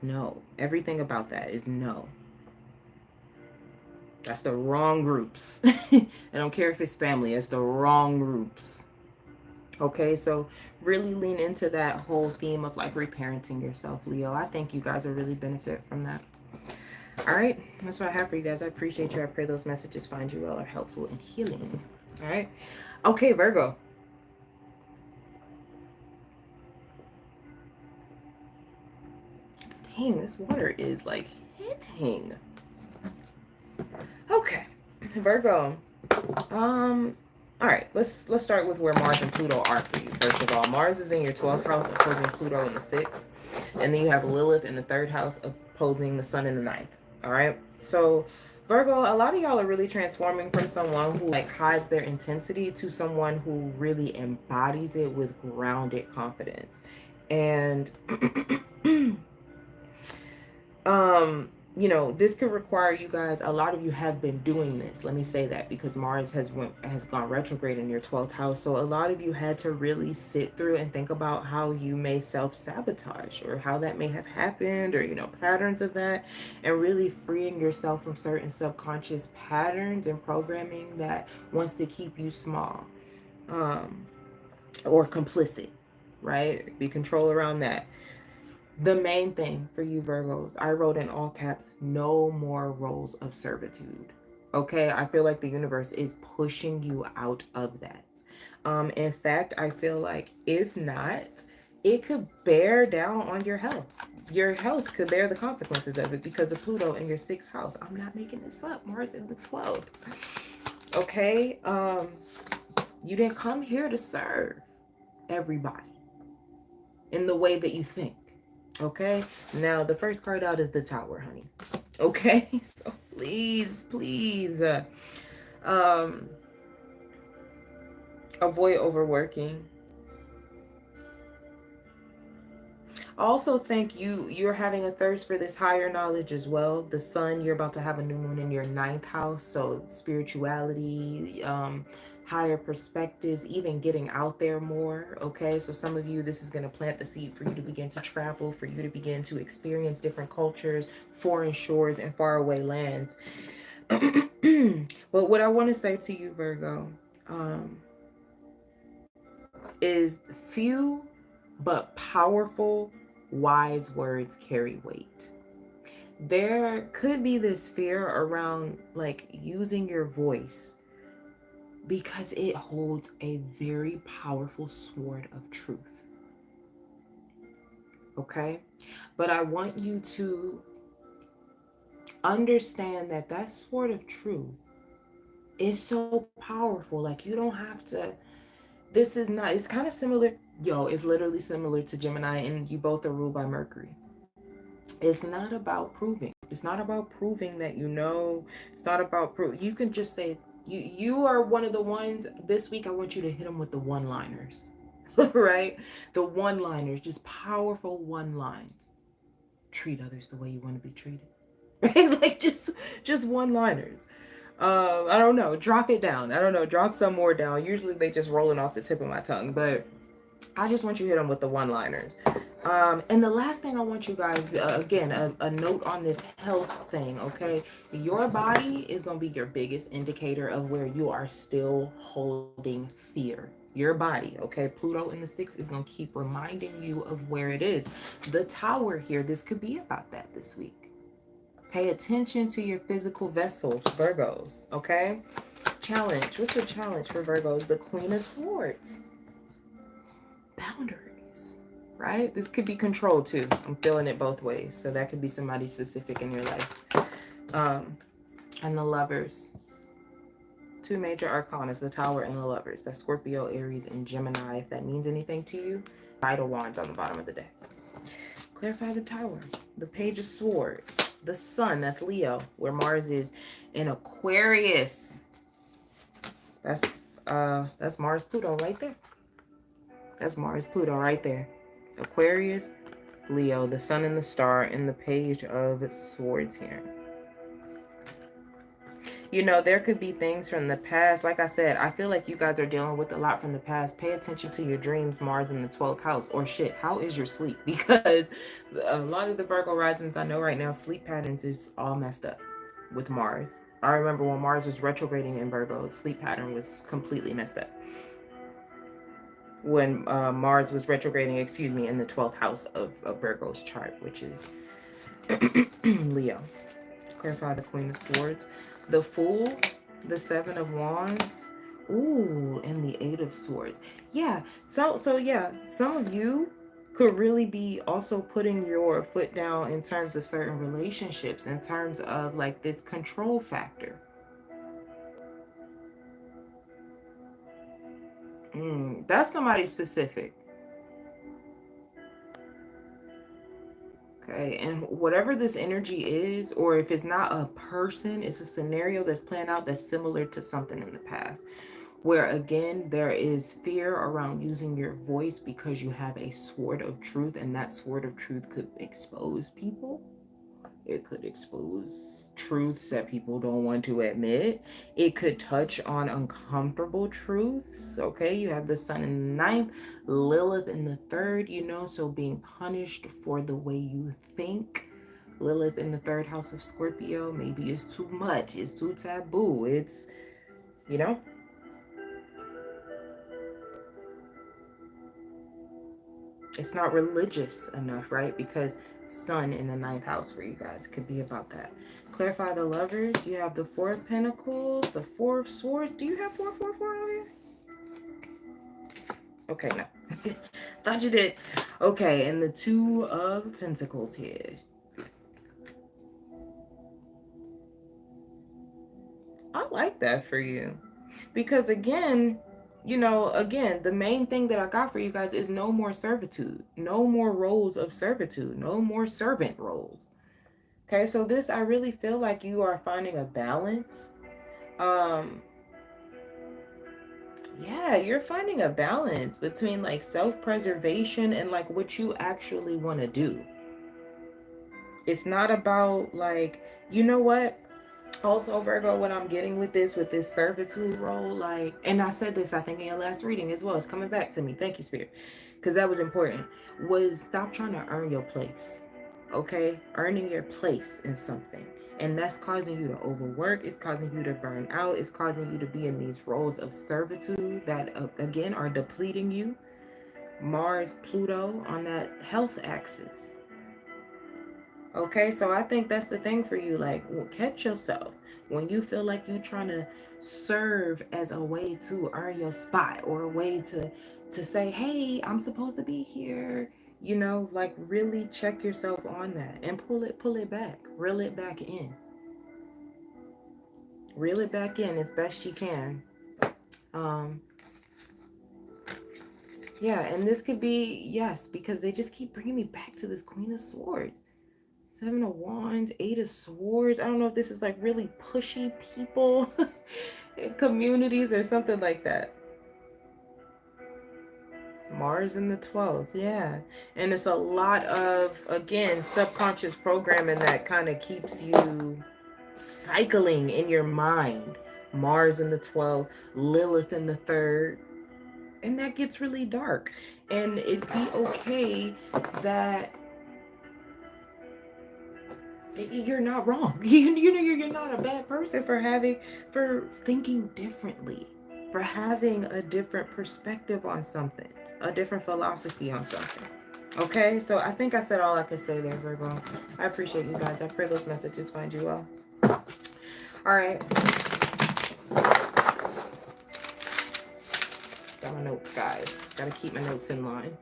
no. Everything about that is no. That's the wrong groups. I don't care if it's family, it's the wrong groups. Okay, so really lean into that whole theme of like reparenting yourself, Leo. I think you guys will really benefit from that. All right, that's what I have for you guys. I appreciate you. I pray those messages find you well, are helpful and healing. All right. Okay, Virgo. Dang, this water is like hitting. Okay, Virgo. All right, let's start with where Mars and Pluto are for you. First of all, Mars is in your 12th house, opposing Pluto in the 6th. And then you have Lilith in the 3rd house, opposing the Sun in the ninth. All right. So, Virgo, a lot of y'all are really transforming from someone who like hides their intensity to someone who really embodies it with grounded confidence. And this could require you guys, a lot of you have been doing this, let me say that, because Mars has gone retrograde in your 12th house. So a lot of you had to really sit through and think about how you may self-sabotage, or how that may have happened, or patterns of that, and really freeing yourself from certain subconscious patterns and programming that wants to keep you small, um or complicit, right? Be control around that. The main thing for you Virgos, I wrote in all caps, no more roles of servitude. Okay, I feel like the universe is pushing you out of that. In fact, I feel like if not, it could bear down on your health. Your health could bear the consequences of it because of Pluto in your 6th house. I'm not making this up. Mars in the 12th. Okay, you didn't come here to serve everybody in the way that you think. Okay, now the first card out is the Tower, honey. Okay, so please, please, um, avoid overworking. Also think you're having a thirst for this higher knowledge as well. The sun, you're about to have a new moon in your 9th house, so spirituality, higher perspectives, even getting out there more. Okay, so some of you, this is going to plant the seed for you to begin to travel, for you to begin to experience different cultures, foreign shores, and faraway lands. But what I want to say to you, Virgo, um, is few but powerful, wise words carry weight. There could be this fear around like using your voice because it holds a very powerful sword of truth. Okay? But I want you to understand that that sword of truth is so powerful. Like, you don't have to. This is not, it's kind of similar. Yo, it's literally similar to Gemini, and you both are ruled by Mercury. It's not about proving. It's not about proving that you know. It's not about proof. You can just say, you are one of the ones this week. I want you to hit them with the one-liners. Right? The one-liners, just powerful one-lines. Treat others the way you want to be treated. Right? Like just one-liners. I don't know. Drop it down. I don't know. Drop some more down. Usually they just rolling off the tip of my tongue, but I just want you to hit them with the one-liners. And the last thing I want you guys, again, a note on this health thing, okay? Your body is going to be your biggest indicator of where you are still holding fear. Your body, okay? Pluto in the sixth is going to keep reminding you of where it is. The tower here, this could be about that this week. Pay attention to your physical vessel, Virgos, okay? Challenge. What's the challenge for Virgos? The Queen of Swords. Boundaries, right? This could be control too. I'm feeling it both ways. So that could be somebody specific in your life. And the Lovers. Two major arcanas, the Tower and the Lovers. That's Scorpio, Aries, and Gemini. If that means anything to you, Knight of Wands on the bottom of the deck. Clarify the Tower. The Page of Swords. The Sun, that's Leo, where Mars is in Aquarius. That's Mars Pluto right there. That's Mars Pluto right there. Aquarius, Leo, the Sun and the Star, and the Page of Swords here. You know, there could be things from the past. Like I said, I feel like you guys are dealing with a lot from the past. Pay attention to your dreams, Mars in the 12th house. Or shit, how is your sleep? Because a lot of the Virgo risings I know right now, sleep patterns is all messed up with Mars. I remember when Mars was retrograding in Virgo, sleep pattern was completely messed up. When Mars was retrograding, in the 12th house of Virgo's chart, which is Leo. Clarify the Queen of Swords. The Fool, the Seven of Wands, ooh, and the Eight of Swords. Yeah, so yeah, some of you could really be also putting your foot down in terms of certain relationships, in terms of like this control factor. That's somebody specific. Okay, and whatever this energy is, or if it's not a person, it's a scenario that's playing out that's similar to something in the past. Where again, there is fear around using your voice because you have a sword of truth, and that sword of truth could expose people. It could expose truths that people don't want to admit. It could touch on uncomfortable truths. Okay, you have the Sun in the ninth, Lilith in the third, you know, so being punished for the way you think. Lilith in the third house of Scorpio, maybe it's too much, it's too taboo, it's, you know, it's not religious enough, right? Because Sun in the ninth house for you guys could be about that. Clarify the Lovers. You have the Four of Pentacles, the Four of Swords. Do you have 444 on here? Okay, no. Thought you did. Okay, and the Two of Pentacles here. I like that for you. Because again, you know, again, the main thing that I got for you guys is no more servitude. No more roles of servitude. No more servant roles. Okay, so this, I really feel like you are finding a balance. Yeah, you're finding a balance between like self-preservation and like what you actually want to do. It's not about like, you know what? Also, Virgo, what I'm getting with this servitude role, like, and I said this, I think, in your last reading as well. It's coming back to me. Thank you, Spirit. Because that was important. Was stop trying to earn your place. Okay? Earning your place in something. And that's causing you to overwork. It's causing you to burn out. It's causing you to be in these roles of servitude that, again, are depleting you. Mars, Pluto on that health axis. Okay, so I think that's the thing for you. Like, catch yourself when you feel like you're trying to serve as a way to earn your spot or a way to say, hey, I'm supposed to be here. You know, like really check yourself on that and pull it back, reel it back in, reel it back in as best you can. Um, yeah, and this could be yes because they just keep bringing me back to this Queen of Swords. Seven of Wands, Eight of Swords. I don't know if this is like really pushy people in communities or something like that. Mars in the 12th, yeah. And it's a lot of, again, subconscious programming that kind of keeps you cycling in your mind. Mars in the 12th, Lilith in the 3rd, and that gets really dark. And it'd be okay that you're not wrong. You know, you're not a bad person for thinking differently, for having a different perspective on something, a different philosophy on something. Okay, so I think I said all I could say there, Virgo. I appreciate you guys. I pray those messages find you well. All right. Got my notes, guys. Gotta keep my notes in line.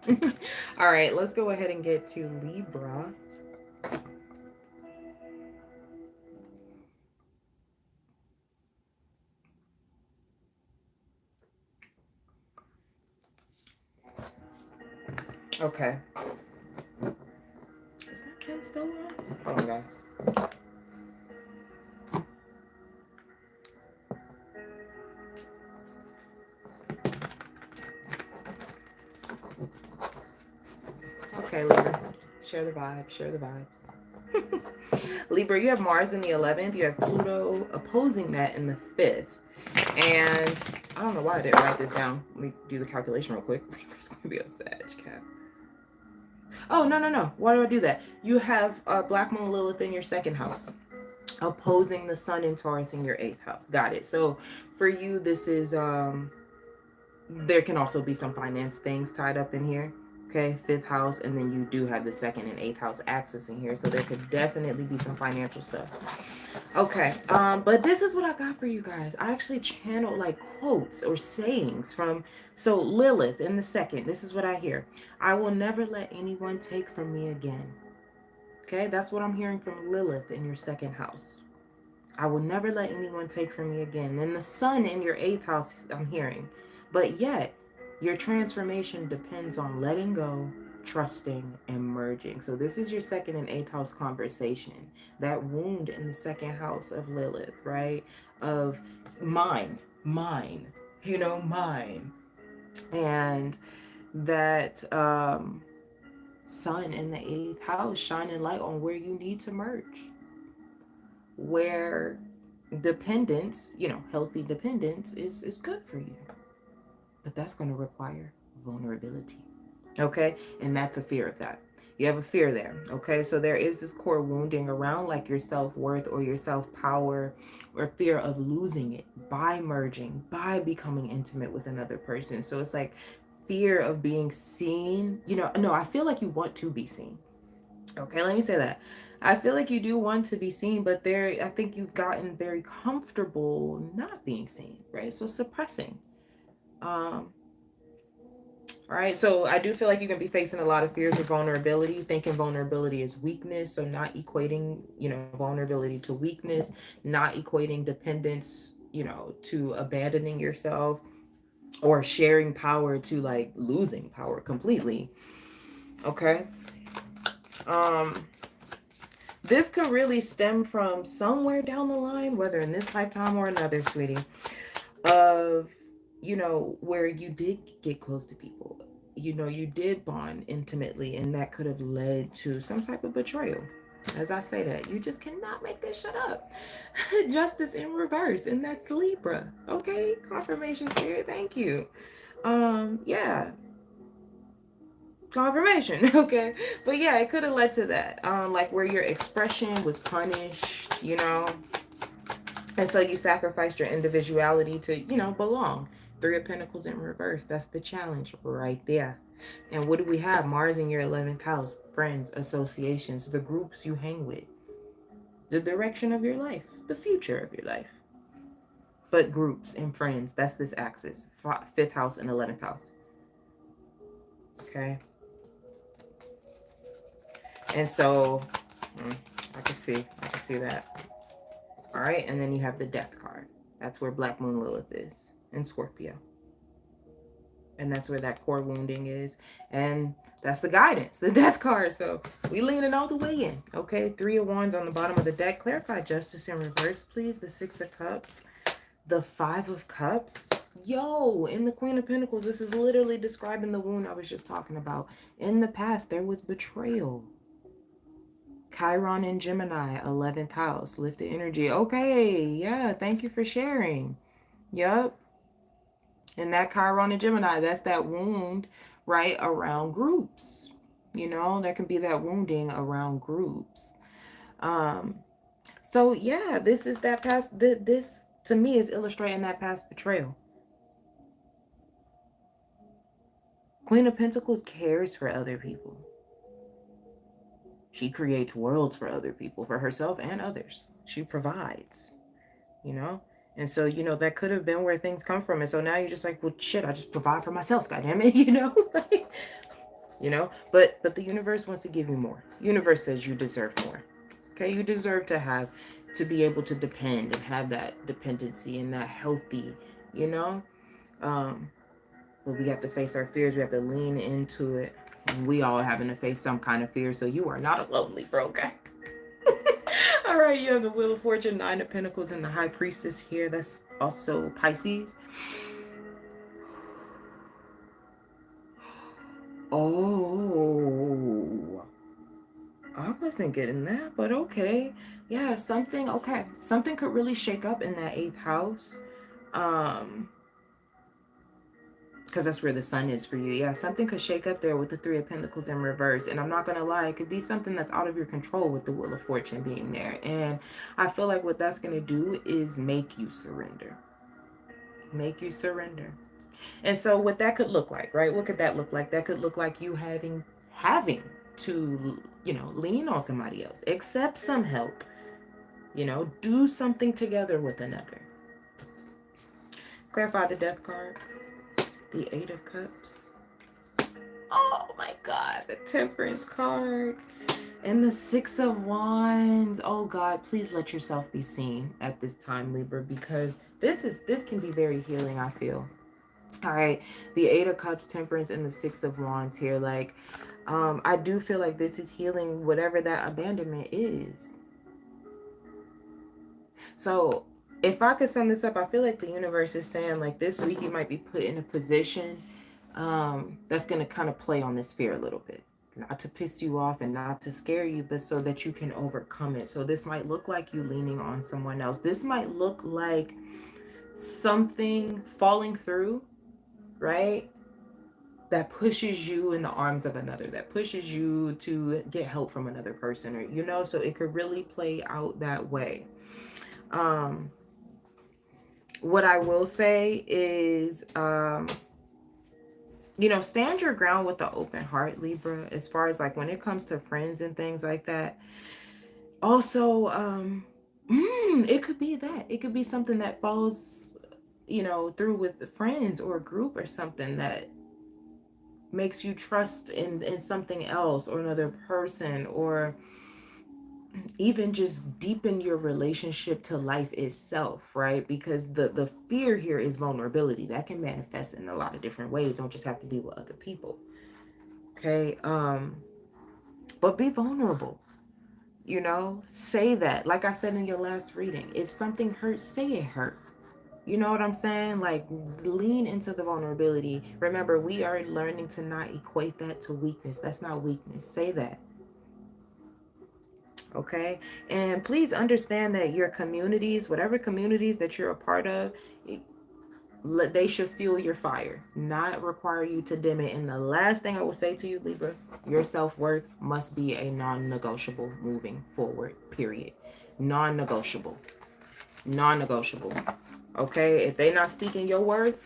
All right, let's go ahead and get to Libra. Okay. Is my pen still on? Hold on, guys. Okay, Libra. Share the vibes. Share the vibes. Libra, you have Mars in the 11th. You have Pluto opposing that in the 5th. And I don't know why I didn't write this down. Let me do the calculation real quick. Libra's going to be a Sag Cap. Oh, no. Why do I do that? You have Black Moon Lilith in your 2nd house, opposing the Sun in Taurus in your 8th house. Got it. So for you, this is, there can also be some finance things tied up in here. Okay, 5th house, and then you do have the 2nd and 8th house axis in here, so there could definitely be some financial stuff. Okay, but this is what I got for you guys. I actually channeled like quotes or sayings from, so Lilith in the 2nd, this is what I hear. I will never let anyone take from me again. Okay, that's what I'm hearing from Lilith in your 2nd house. I will never let anyone take from me again. Then the Sun in your 8th house, I'm hearing. But yet, your transformation depends on letting go, trusting, and merging. So this is your 2nd and 8th house conversation. That wound in the 2nd house of Lilith, right? Of mine, you know, mine. And that Sun in the 8th house shining light on where you need to merge. Where dependence, you know, healthy dependence is good for you. But that's going to require vulnerability. Okay? And that's a fear of that. You have a fear there. Okay? So there is this core wounding around like your self-worth or your self-power or fear of losing it by merging, by becoming intimate with another person. So it's like fear of being seen. You know, no, I feel like you want to be seen. Okay, let me say that. I feel like you do want to be seen, but I think you've gotten very comfortable not being seen, right? So suppressing. All right, so I do feel like you're going to be facing a lot of fears of vulnerability, thinking vulnerability is weakness, so not equating, you know, vulnerability to weakness, not equating dependence, you know, to abandoning yourself or sharing power to like losing power completely. Okay? This could really stem from somewhere down the line, whether in this lifetime or another, sweetie, of, you know, where you did get close to people. You know, you did bond intimately, and that could have led to some type of betrayal. As I say that, you just cannot make this shut up. Justice in reverse, and that's Libra. Okay, confirmation spirit, thank you. Yeah, confirmation. Okay, but yeah, it could have led to that, like where your expression was punished, you know, and so you sacrificed your individuality to, you know, belong. 3 of Pentacles in reverse, that's the challenge right there. And what do we have? Mars in your 11th house, friends, associations, the groups you hang with, the direction of your life, the future of your life. But groups and friends, that's this axis, 5th house and 11th house. Okay. And so I can see that. All right, and then you have the Death card. That's where Black Moon Lilith is in Scorpio. And that's where that core wounding is. And that's the guidance, the Death card. So we leaning all the way in. Okay, 3 of Wands on the bottom of the deck. Clarify justice in reverse, please. The 6 of Cups, the 5 of Cups. Yo, in the Queen of Pentacles, this is literally describing the wound I was just talking about. In the past, there was betrayal. Chiron in Gemini, 11th house, lifted energy. Okay, yeah, thank you for sharing. Yep. And that Chiron in Gemini, that's that wound, right, around groups. You know, there can be that wounding around groups. Um, so yeah, this is that past, this to me is illustrating that past betrayal. Queen of Pentacles cares for other people. She creates worlds for other people, for herself and others. She provides, you know? And so, you know, that could have been where things come from. And so now you're just like, well, shit, I just provide for myself, goddammit, you know? You know? But the universe wants to give you more. Universe says you deserve more. Okay? You deserve to be able to depend and have that dependency and that healthy, you know? But we have to face our fears. We have to lean into it. And we all having to face some kind of fear. So you are not alone, Libra, okay? All right, you have the Wheel of Fortune, Nine of Pentacles, and the High Priestess here. That's also Pisces. Oh, I wasn't getting that, but okay. Yeah, something, okay. Something could really shake up in that 8th house. Because that's where the sun is for you. Yeah, something could shake up there with the Three of Pentacles in reverse. And I'm not going to lie, it could be something that's out of your control with the Wheel of Fortune being there. And I feel like what that's going to do is make you surrender. Make you surrender. And so what that could look like, right? What could that look like? That could look like you having to, you know, lean on somebody else, accept some help, you know, do something together with another. Clarify the Death card. The Eight of Cups. Oh my God, the Temperance card. And the Six of Wands. Oh God, please let yourself be seen at this time, Libra, because this can be very healing, I feel. All right, the Eight of Cups, Temperance, and the Six of Wands here. Like, I do feel like this is healing whatever that abandonment is. So if I could sum this up, I feel like the universe is saying, like, this week you might be put in a position that's going to kind of play on this fear a little bit. Not to piss you off and not to scare you, but so that you can overcome it. So this might look like you leaning on someone else. This might look like something falling through, right? That pushes you in the arms of another, that pushes you to get help from another person, or, you know, so it could really play out that way. What I will say is, you know, stand your ground with an open heart, Libra, as far as like when it comes to friends and things like that. Also, it could be that. It could be something that falls, you know, through with the friends or a group or something that makes you trust in something else or another person, or even just deepen your relationship to life itself, right? Because the fear here is vulnerability. That can manifest in a lot of different ways. Don't just have to be with other people. Okay? But be vulnerable. You know, say that. Like I said in your last reading, if something hurts, say it hurt. You know what I'm saying? Like, lean into the vulnerability. Remember, we are learning to not equate that to weakness. That's not weakness. Say that. Okay? And please understand that your communities, whatever communities that you're a part of, they should fuel your fire, not require you to dim it. And the last thing I will say to you, Libra, your self-worth must be a non-negotiable moving forward, period. Non-negotiable. Non-negotiable. Okay? If they're not speaking your worth,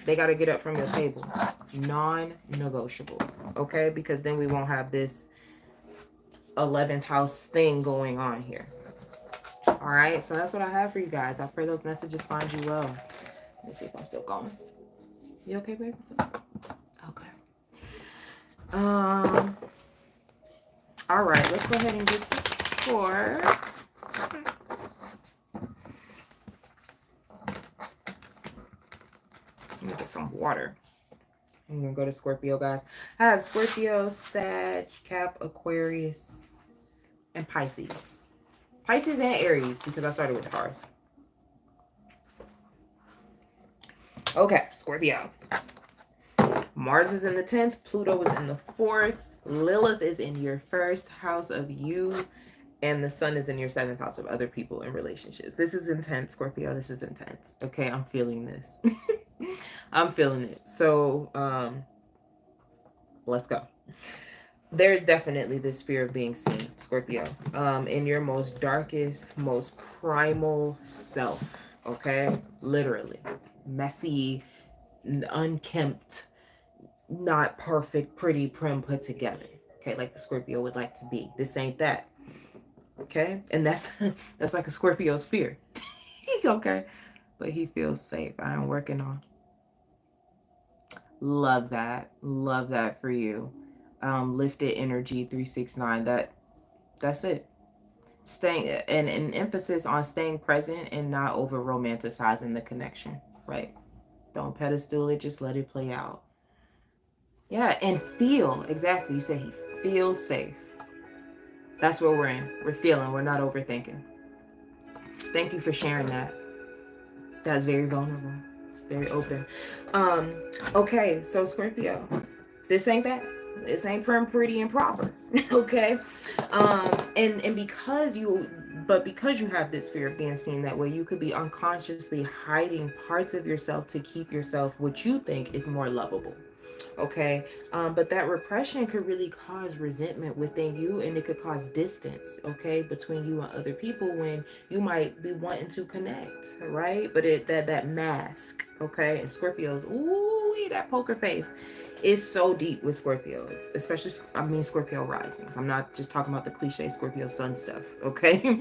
they got to get up from your table. Non-negotiable. Okay? Because then we won't have this 11th house thing going on here. All right, so that's what I have for you guys. I pray those messages find you well. Let me see if I'm still going. You okay, baby? Okay. All right, let's go ahead and get to sports. Okay. Let me get some water. I'm gonna go to Scorpio, guys. I have Scorpio, Sag, Cap, Aquarius, and Pisces. Pisces and Aries, because I started with Taurus. Okay, Scorpio. Mars is in the 10th. Pluto is in the 4th. Lilith is in your 1st house of you, And the sun is in your 7th house of other people in relationships. This is intense, Scorpio. This is intense. Okay, I'm feeling this. I'm feeling it. So, let's go. There's definitely this fear of being seen, Scorpio, in your most darkest, most primal self. Okay, literally, messy, unkempt, not perfect, pretty, prim, put together. Okay, like the Scorpio would like to be. This ain't that. Okay, and that's that's like a Scorpio's fear. Okay, but he feels safe. I am working on. Love that for you. Lifted energy 369. That's it. Staying and an emphasis on staying present and not over romanticizing the connection. Right. Don't pedestal it. Just let it play out. Yeah, and feel exactly. You said he feels safe. That's where we're in. We're feeling. We're not overthinking. Thank you for sharing that. That's very vulnerable, very open. Um, okay, so Scorpio, this ain't that. This ain't prim, pretty, and proper. Okay, and because you have this fear of being seen that way, you could be unconsciously hiding parts of yourself to keep yourself what you think is more lovable. Okay, but that repression could really cause resentment within you, and it could cause distance, okay, between you and other people when you might be wanting to connect, right? But that mask, okay, and Scorpios, ooh, that poker face is so deep with Scorpios, especially, I mean, Scorpio risings. I'm not just talking about the cliche Scorpio sun stuff, okay?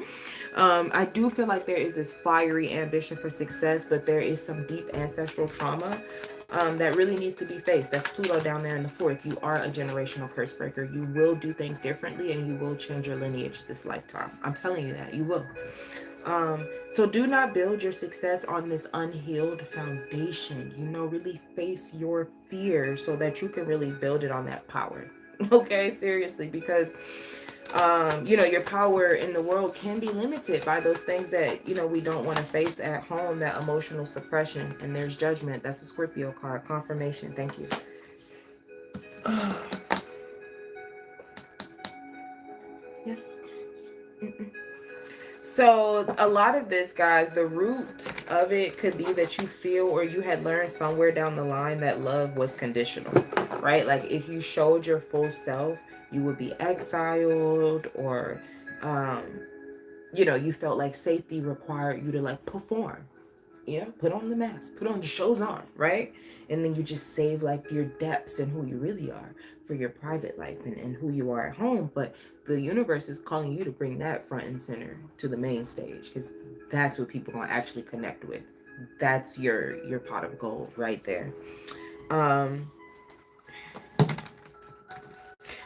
I do feel like there is this fiery ambition for success, but there is some deep ancestral trauma that really needs to be faced. That's Pluto down there in the 4th. You are a generational curse breaker. You will do things differently, and you will change your lineage this lifetime. I'm telling you that. You will. So do not build your success on this unhealed foundation. Really face your fear so that you can really build it on that power. Okay, seriously, because your power in the world can be limited by those things that, we don't want to face at home, that emotional suppression. And there's judgment. That's a Scorpio card. Confirmation. Thank you. Yeah. Mm-mm. So a lot of this, guys, the root of it could be that you feel or you had learned somewhere down the line that love was conditional, right? Like if you showed your full self, you would be exiled, or um, you felt like safety required you to like perform, put on the mask, put on the shows on, right? And then you just save like your depths and who you really are for your private life, and who you are at home. But the universe is calling you to bring that front and center to the main stage, because that's what people gonna actually connect with. That's your pot of gold right there. um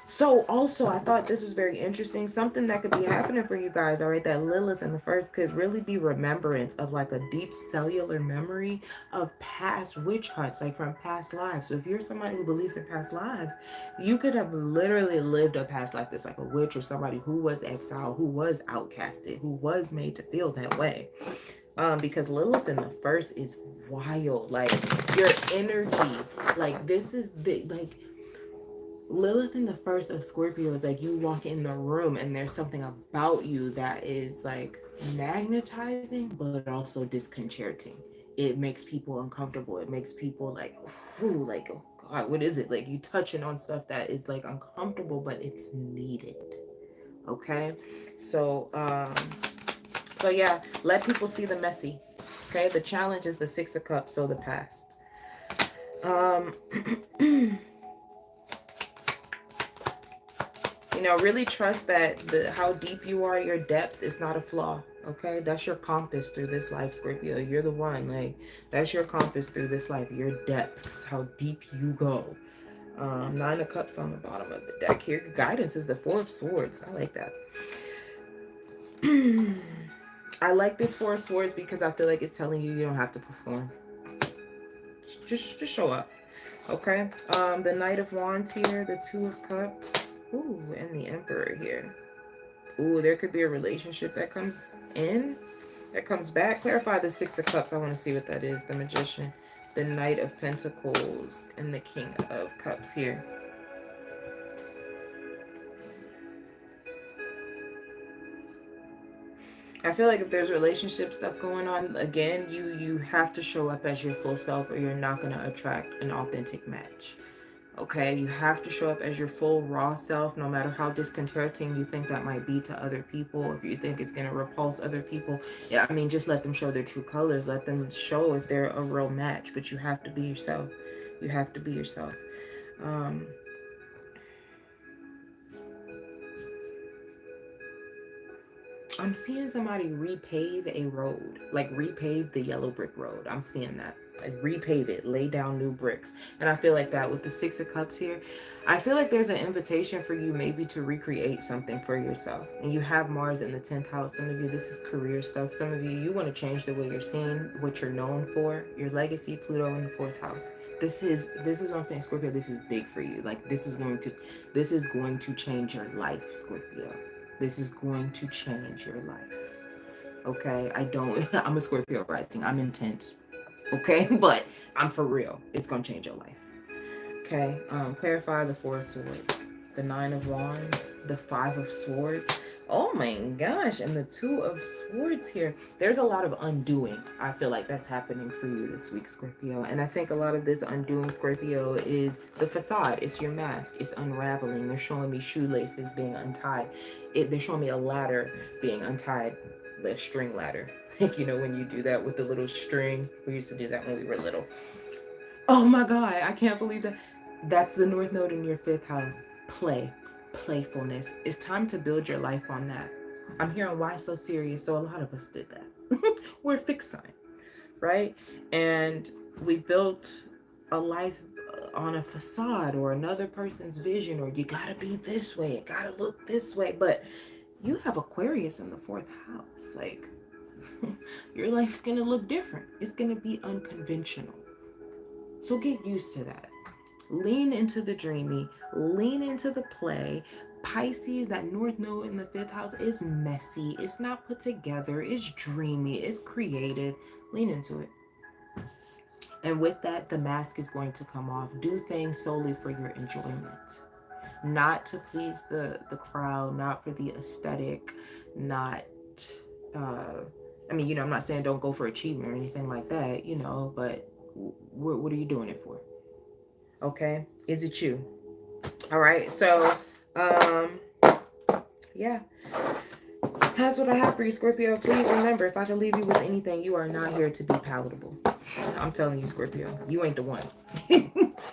So also, I thought this was very interesting. Something that could be happening for you guys, all right, that Lilith in the 1st could really be remembrance of like a deep cellular memory of past witch hunts, like from past lives. So if you're somebody who believes in past lives, you could have literally lived a past life that's like a witch, or somebody who was exiled, who was outcasted, who was made to feel that way. Because Lilith in the 1st is wild. Like your energy, like this is the like Lilith in the 1st of Scorpio is like you walk in the room and there's something about you that is like magnetizing but also disconcerting. It makes people uncomfortable. It makes people like, ooh, like, oh God, what is it? Like you touching on stuff that is like uncomfortable, but it's needed. Okay. So so yeah, let people see the messy. Okay. The challenge is the 6 of Cups, so the past. Um really trust that how deep you are, your depths, is not a flaw. Okay, that's your compass through this life, Scorpio. You're the one. Like that's your compass through this life. Your depths, how deep you go. 9 of Cups on the bottom of the deck here. Guidance is the 4 of Swords. I like that. I like this 4 of Swords because I feel like it's telling you don't have to perform. Just show up. Okay. The Knight of Wands here. The 2 of Cups. Ooh, and the Emperor here. Ooh, there could be a relationship that comes in, that comes back. Clarify the 6 of Cups. I want to see what that is. The Magician, the Knight of Pentacles, and the King of Cups here. I feel like if there's relationship stuff going on, again, you have to show up as your full self, or you're not going to attract an authentic match. Okay, you have to show up as your full raw self, no matter how disconcerting you think that might be to other people. If you think it's going to repulse other people, yeah, I mean, just let them show their true colors. Let them show if they're a real match. But you have to be yourself. You have to be yourself. Um, I'm seeing somebody repave a road, like repave the yellow brick road. I'm seeing that. Like repave it, lay down new bricks. And I feel like that with the Six of Cups here, I feel like there's an invitation for you maybe to recreate something for yourself. And you have Mars in the 10th house. Some of you, this is career stuff. Some of you, you want to change the way you're seen, what you're known for, your legacy, Pluto in the 4th house. This is what I'm saying, Scorpio. This is big for you. Like this is going to change your life, Scorpio. This is going to change your life. Okay? I'm a Scorpio rising. I'm intense. Okay? But I'm for real. It's going to change your life. Okay? Clarify the 4 of Swords, the 9 of Wands, the 5 of Swords. Oh my gosh, and the 2 of Swords here. There's a lot of undoing. I feel like that's happening for you this week, Scorpio. And I think a lot of this undoing, Scorpio, is the facade. It's your mask. It's unraveling. They're showing me shoelaces being untied. They're showing me a ladder being untied, the string ladder. Like, you know, when you do that with the little string. We used to do that when we were little. Oh my God, I can't believe that. That's the North Node in your 5th house. Playfulness. It's time to build your life on that. I'm hearing why so serious. So a lot of us did that. We're a fixed sign, right? And we built a life on a facade or another person's vision, or you gotta be this way, it gotta look this way. But you have Aquarius in the 4th house. Like, your life's gonna look different. It's gonna be unconventional. So get used to that. Lean into the dreamy, lean into the play. Pisces, that North Node in the 5th house is messy. It's not put together. It's dreamy. It's creative. Lean into it. And with that, the mask is going to come off. Do things solely for your enjoyment. Not to please the crowd, not for the aesthetic, not, I mean, you know, I'm not saying don't go for achievement or anything like that, you know, but what are you doing it for? Okay, is it you? All right, so yeah, that's what I have for you, Scorpio. Please remember, if I can leave you with anything, you are not here to be palatable. I'm telling you, Scorpio, you ain't the one.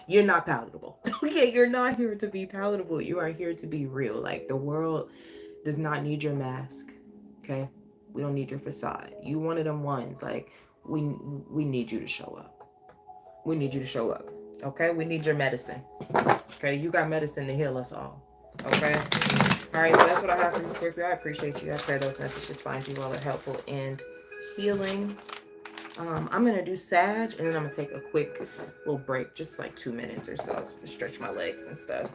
You're not palatable. Okay, you're not here to be palatable. You are here to be real. Like, the world does not need your mask. Okay, we don't need your facade. You one of them ones. Like, we need you to show up. We need you to show up. Okay, we need your medicine. Okay, you got medicine to heal us all. Okay. All right, so that's what I have for you, Scorpio. I appreciate you. I pray those messages find you all are helpful and healing. I'm gonna do Sag, and then I'm gonna take a quick little break, just like 2 minutes or so to stretch my legs and stuff.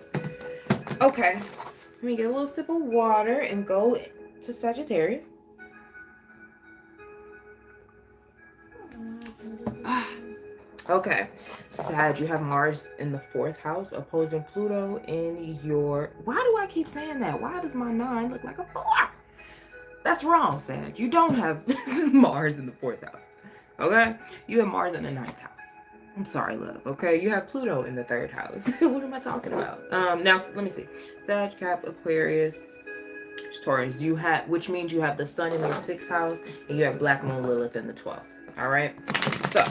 Okay, let me get a little sip of water and go to Sagittarius. Okay, Sag, you have Mars in the 4th house opposing Pluto in your... Why do I keep saying that? Why does my 9 look like a 4? That's wrong, Sag. You don't have Mars in the 4th house. Okay? You have Mars in the 9th house. I'm sorry, love. Okay? You have Pluto in the 3rd house. What am I talking about? Now, let me see. Sag, Cap, Aquarius, Taurus. You have, which means you have the Sun in your 6th house, and you have Black Moon Lilith in the 12th. All right? So...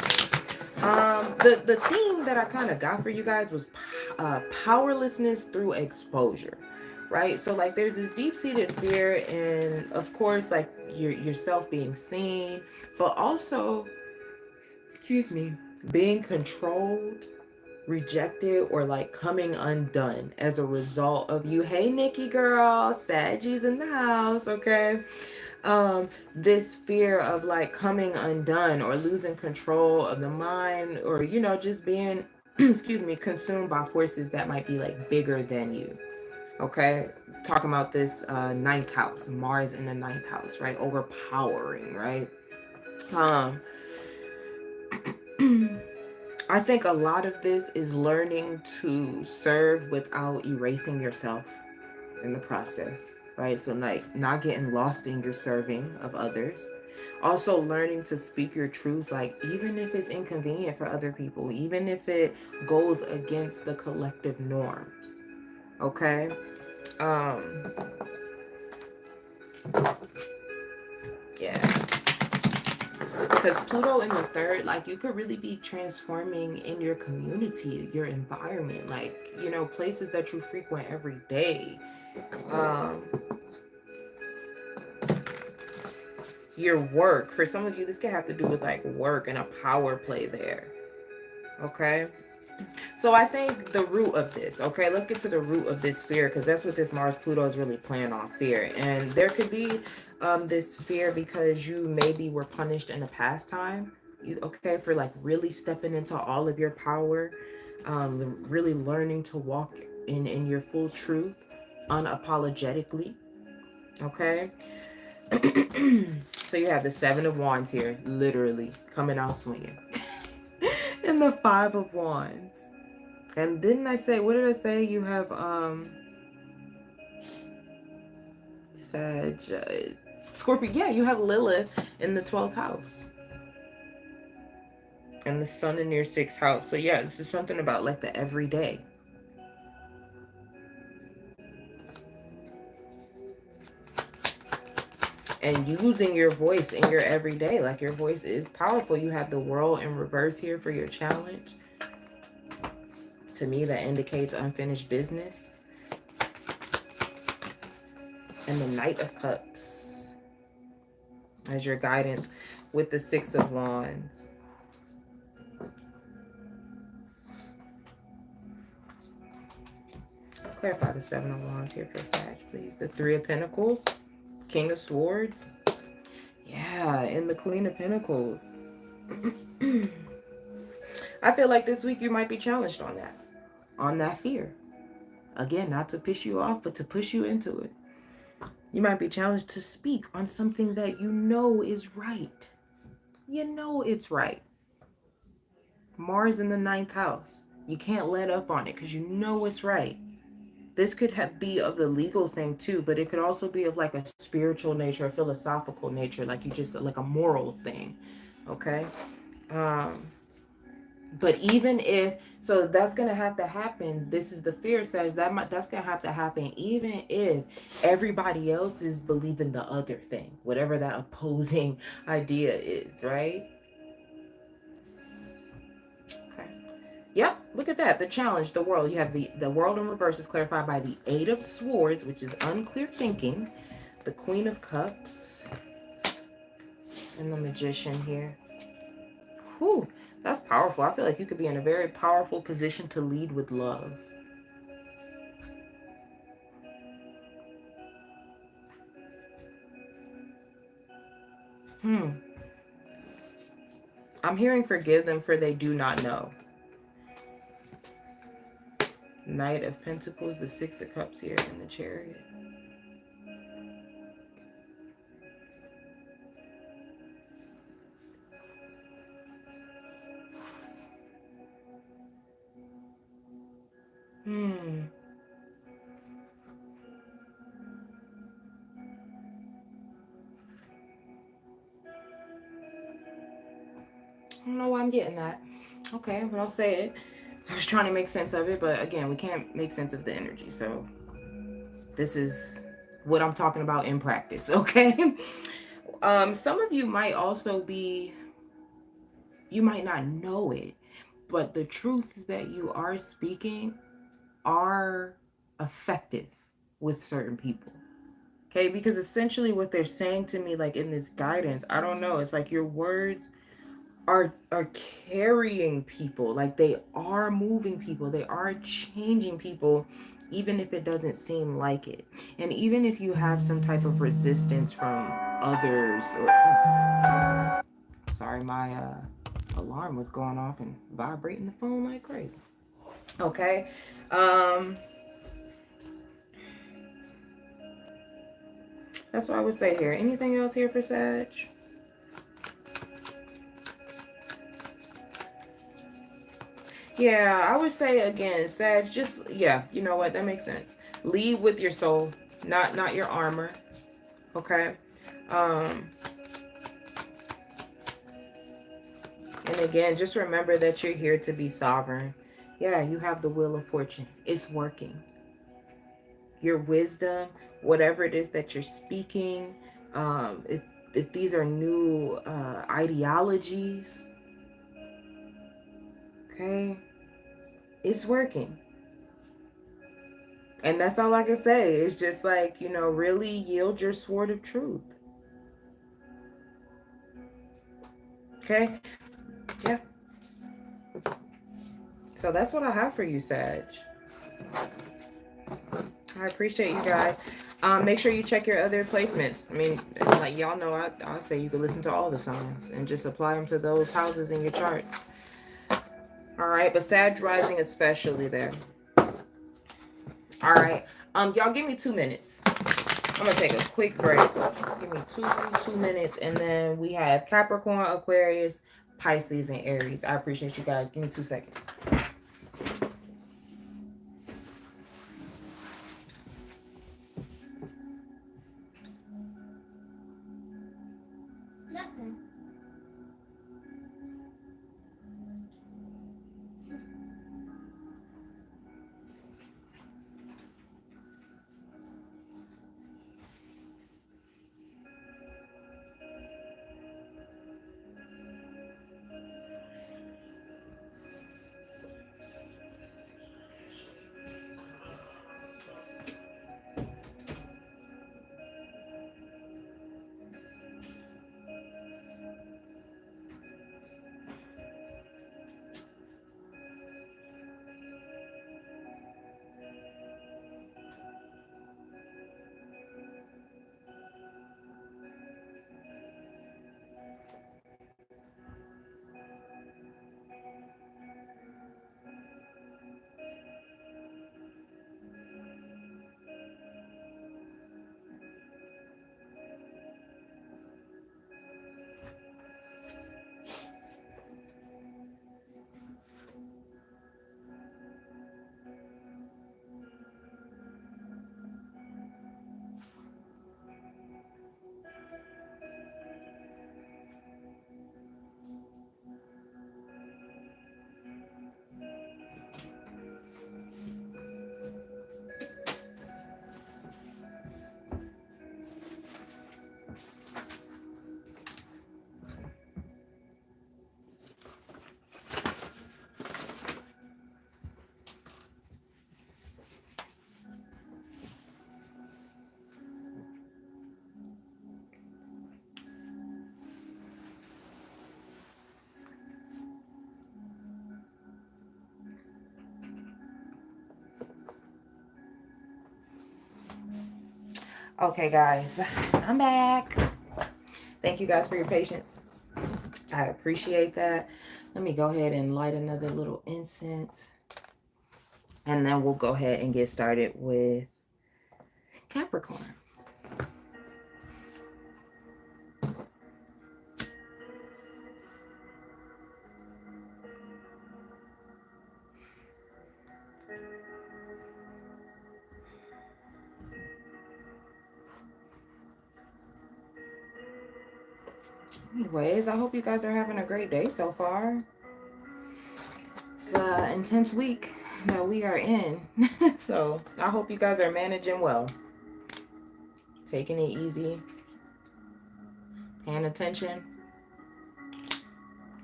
the theme that I kind of got for you guys was powerlessness through exposure, right? So like there's this deep-seated fear, and of course like yourself being seen, but also, excuse me, being controlled, rejected, or like coming undone as a result of you. Hey Nikki girl, Saggie's in the house, okay? This fear of like coming undone or losing control of the mind, or you know, just being excuse me, consumed by forces that might be like bigger than you. Okay, talking about this 9th house, Mars in the 9th house, right? Overpowering, right? I think a lot of this is learning to serve without erasing yourself in the process. right? So like not getting lost in your serving of others. Also learning to speak your truth, like even if it's inconvenient for other people, even if it goes against the collective norms. Okay? Um yeah. Because Pluto in the third, like you could really be transforming in your community, your environment, like, you know, places that you frequent every day. Um, your work. For some of you, this could have to do with like work and a power play there. Okay. So I think the root of this, okay, let's get to the root of this fear, because that's what this Mars Pluto is really playing on, fear. And there could be this fear because you maybe were punished in a past time, you okay, for like really stepping into all of your power, really learning to walk in your full truth unapologetically. Okay. So you have the Seven of Wands here, literally coming out swinging. And the Five of Wands. And didn't I say, what did I say? You have Sag, Scorpio. Yeah, you have Lilith in the 12th house. And the sun in your 6th house. So yeah, this is something about like the everyday. And using your voice in your everyday. Like your voice is powerful. You have the World in reverse here for your challenge. To me, that indicates unfinished business. And the Knight of Cups as your guidance with the Six of Wands. Clarify the Seven of Wands here for Sag, please. The Three of Pentacles, King of Swords. Yeah, and the Queen of Pentacles. I feel like this week you might be challenged on that fear. Again, not to piss you off, but to push you into it. You might be challenged to speak on something that you know is right. You know it's right. Mars in the 9th house. You can't let up on it because you know it's right. This could be of the legal thing too, but it could also be of like a spiritual nature, a philosophical nature, like you just like a moral thing. Okay. But even if, so that's gonna have to happen. This is the fear says that's gonna have to happen even if everybody else is believing the other thing, whatever that opposing idea is, right? Okay. Yep, look at that. The challenge, the world. You have the world in reverse is clarified by the Eight of Swords, which is unclear thinking, the Queen of Cups, and the Magician here. Whew, that's powerful. I feel like you could be in a very powerful position to lead with love. I'm hearing forgive them for they do not know. Knight of Pentacles, the Six of Cups here, and the Chariot. I don't know why I'm getting that. Okay, but I'll say it. I was trying to make sense of it, but again, we can't make sense of the energy. So this is what I'm talking about in practice, okay? Some of you might also be, you might not know it, but the truth is that you are speaking are effective with certain people. Okay, because essentially what they're saying to me, like in this guidance, I don't know, it's like your words are carrying people, like they are moving people, they are changing people, even if it doesn't seem like it. And even if you have some type of resistance from others, or sorry, my alarm was going off and vibrating the phone like crazy. Okay. That's what I would say here. Anything else here for Sag? Yeah, I would say again, Sag, just, yeah, you know what? That makes sense. Lead with your soul. not your armor. Okay. Um, and again, just remember that you're here to be sovereign. Yeah, you have the wheel of fortune. It's working. Your wisdom, whatever it is that you're speaking, if these are new ideologies, okay, it's working. And that's all I can say. It's just like, you know, really yield your sword of truth. Okay? Yeah. So that's what I have for you, Sag. I appreciate you guys. Make sure you check your other placements. I mean, like y'all know, I say you can listen to all the signs and just apply them to those houses in your charts. All right, but Sag rising especially there. All right, y'all give me 2 minutes. I'm gonna take a quick break. Give me two minutes, and then we have Capricorn, Aquarius, Pisces, and Aries. I appreciate you guys. Give me 2 seconds. Nothing. Okay, guys, I'm back. Thank you guys for your patience. I appreciate that. Let me go ahead and light another little incense. And then we'll go ahead and get started with Capricorn. Anyways, I hope you guys are having a great day so far. It's an intense week that we are in. So I hope you guys are managing well. Taking it easy. Paying attention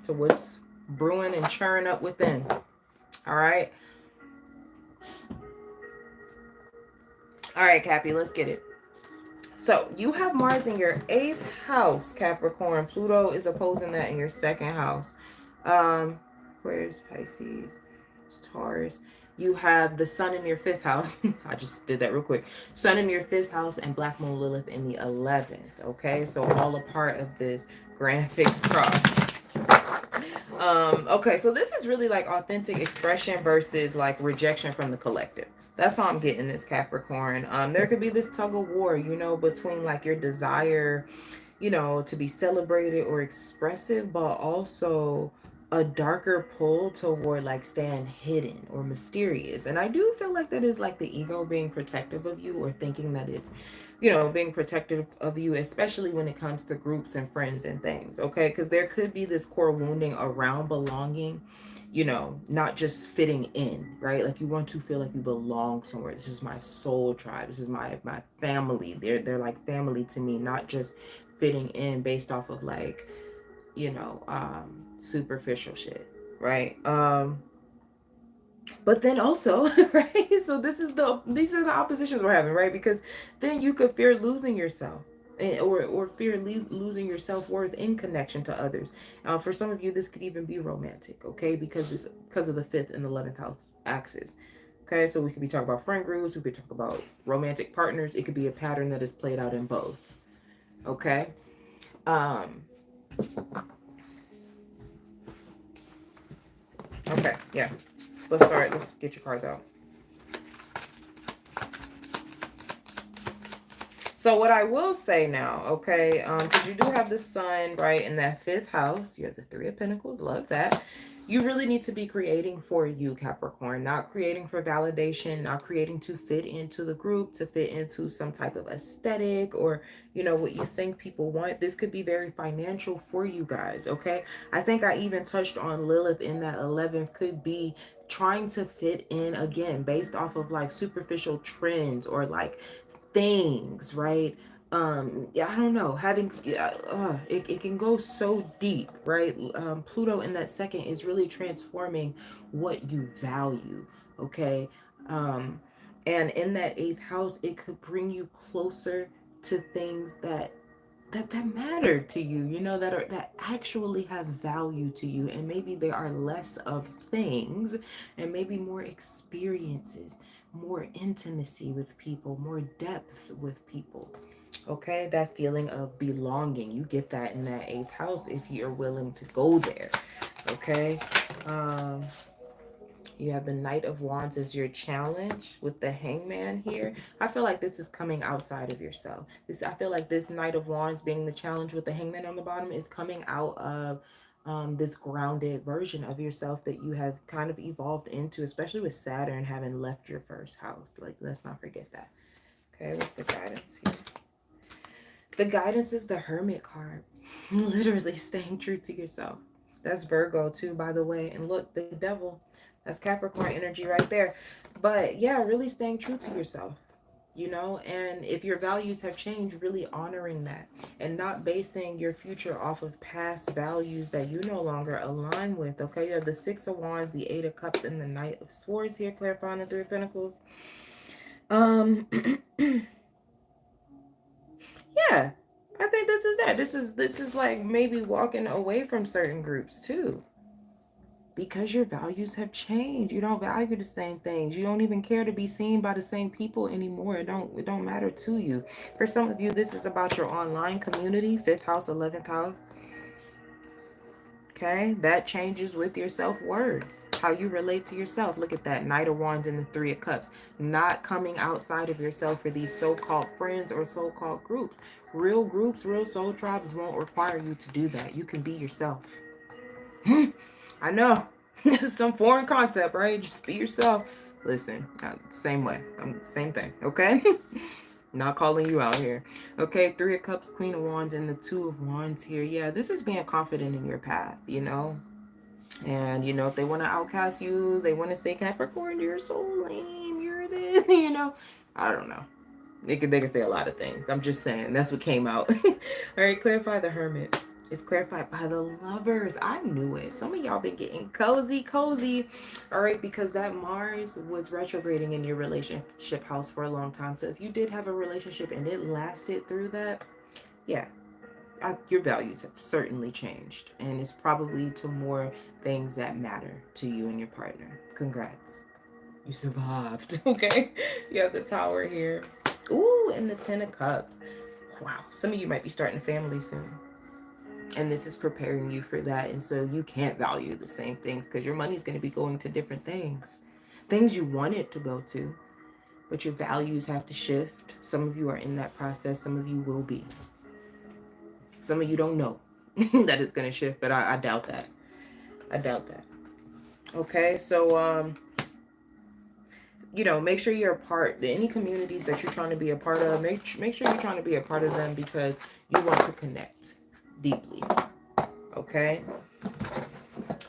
to what's brewing and churning up within. All right. All right, Cappy, let's get it. So you have Mars in your 8th house, Capricorn. Pluto is opposing that in your 2nd house. Where's Pisces? It's Taurus. You have the Sun in your 5th house. I just did that real quick. Sun in your 5th house and Black Moon Lilith in the 11th. Okay, so all a part of this grand fixed cross. Okay, so this is really like authentic expression versus like rejection from the collective. That's how I'm getting this, Capricorn. There could be this tug of war, you know, between like your desire, you know, to be celebrated or expressive, but also a darker pull toward like staying hidden or mysterious. And I do feel like that is like the ego being protective of you, or thinking that it's, you know, being protective of you, especially when it comes to groups and friends and things. Okay. Because there could be this core wounding around belonging, you know, not just fitting in, right? Like you want to feel like you belong somewhere. This is my soul tribe. This is my family. They're like family to me, not just fitting in based off of like, you know, superficial shit, right? But then also, right? So these are the oppositions we're having, right? Because then you could fear losing yourself. Or fear losing your self-worth in connection to others. For some of you, this could even be romantic, okay? Because of the 5th and 11th house axis. Okay, so we could be talking about friend groups, we could talk about romantic partners. It could be a pattern that is played out in both. Okay. Um, okay, yeah. Let's start. Let's get your cards out. So what I will say now, okay, because you do have the sun, right, in that 5th house. You have the 3 of Pentacles. Love that. You really need to be creating for you, Capricorn. Not creating for validation, not creating to fit into the group, to fit into some type of aesthetic, or, you know, what you think people want. This could be very financial for you guys, okay? I think I even touched on Lilith in that 11th, could be trying to fit in again based off of like superficial trends, or like things, right? Yeah, I don't know, having it can go so deep, right? Pluto in that second is really transforming what you value, okay? um and in that 8th house, it could bring you closer to things that matter to you, you know, that actually have value to you. And maybe they are less of things, and maybe more experiences, more intimacy with people, more depth with people. Okay, that feeling of belonging, you get that in that 8th house if you're willing to go there. Okay. um you have the Knight of Wands as your challenge with the Hangman here. I feel like this is coming outside of yourself. I feel like this Knight of Wands being the challenge with the Hangman on the bottom is coming out of this grounded version of yourself that you have kind of evolved into, especially with Saturn having left your 1st house. Like, let's not forget that. Okay, what's the guidance here? The guidance is the Hermit card. Literally staying true to yourself. That's Virgo too, by the way. And look, the devil. That's Capricorn energy right there. But yeah, really staying true to yourself. You know, and if your values have changed, really honoring that and not basing your future off of past values that you no longer align with. Okay, you have the 6 of Wands, the 8 of Cups, and the Knight of Swords here, clarifying the 3 of Pentacles. Um, yeah, I think this is that. This is like maybe walking away from certain groups too, because your values have changed. You don't value the same things. You don't even care to be seen by the same people anymore. It don't matter to you. For some of you, this is about your online community, 5th house, 11th house. Okay, that changes with your self-worth, how you relate to yourself. Look at that, Knight of Wands and the 3 of Cups. Not coming outside of yourself for these so-called friends or so-called groups. Real groups, real soul tribes won't require you to do that. You can be yourself. I know. Some foreign concept, right? Just be yourself. Listen, same way. Same thing, okay? Not calling you out here. Okay, 3 of Cups, Queen of Wands, and the 2 of Wands here. Yeah, this is being confident in your path, you know? And, you know, if they want to outcast you, they want to say, Capricorn, you're so lame, you're this, you know? I don't know. They can say a lot of things. I'm just saying. That's what came out. All right, clarify the Hermit. It's clarified by the Lovers. I knew it. Some of y'all been getting cozy. All right, because that Mars was retrograding in your relationship house for a long time. So if you did have a relationship and it lasted through that, yeah, your values have certainly changed. And it's probably to more things that matter to you and your partner. Congrats. You survived. Okay. You have the Tower here. Ooh, and the 10 of Cups. Wow. Some of you might be starting a family soon. And this is preparing you for that. And so you can't value the same things because your money's going to be going to different things. Things you want it to go to. But your values have to shift. Some of you are in that process. Some of you will be. Some of you don't know that it's going to shift, but I doubt that. I doubt that. Okay, so you know, make sure you're a part. Any communities that you're trying to be a part of, make sure you're trying to be a part of them because you want to connect deeply. Okay.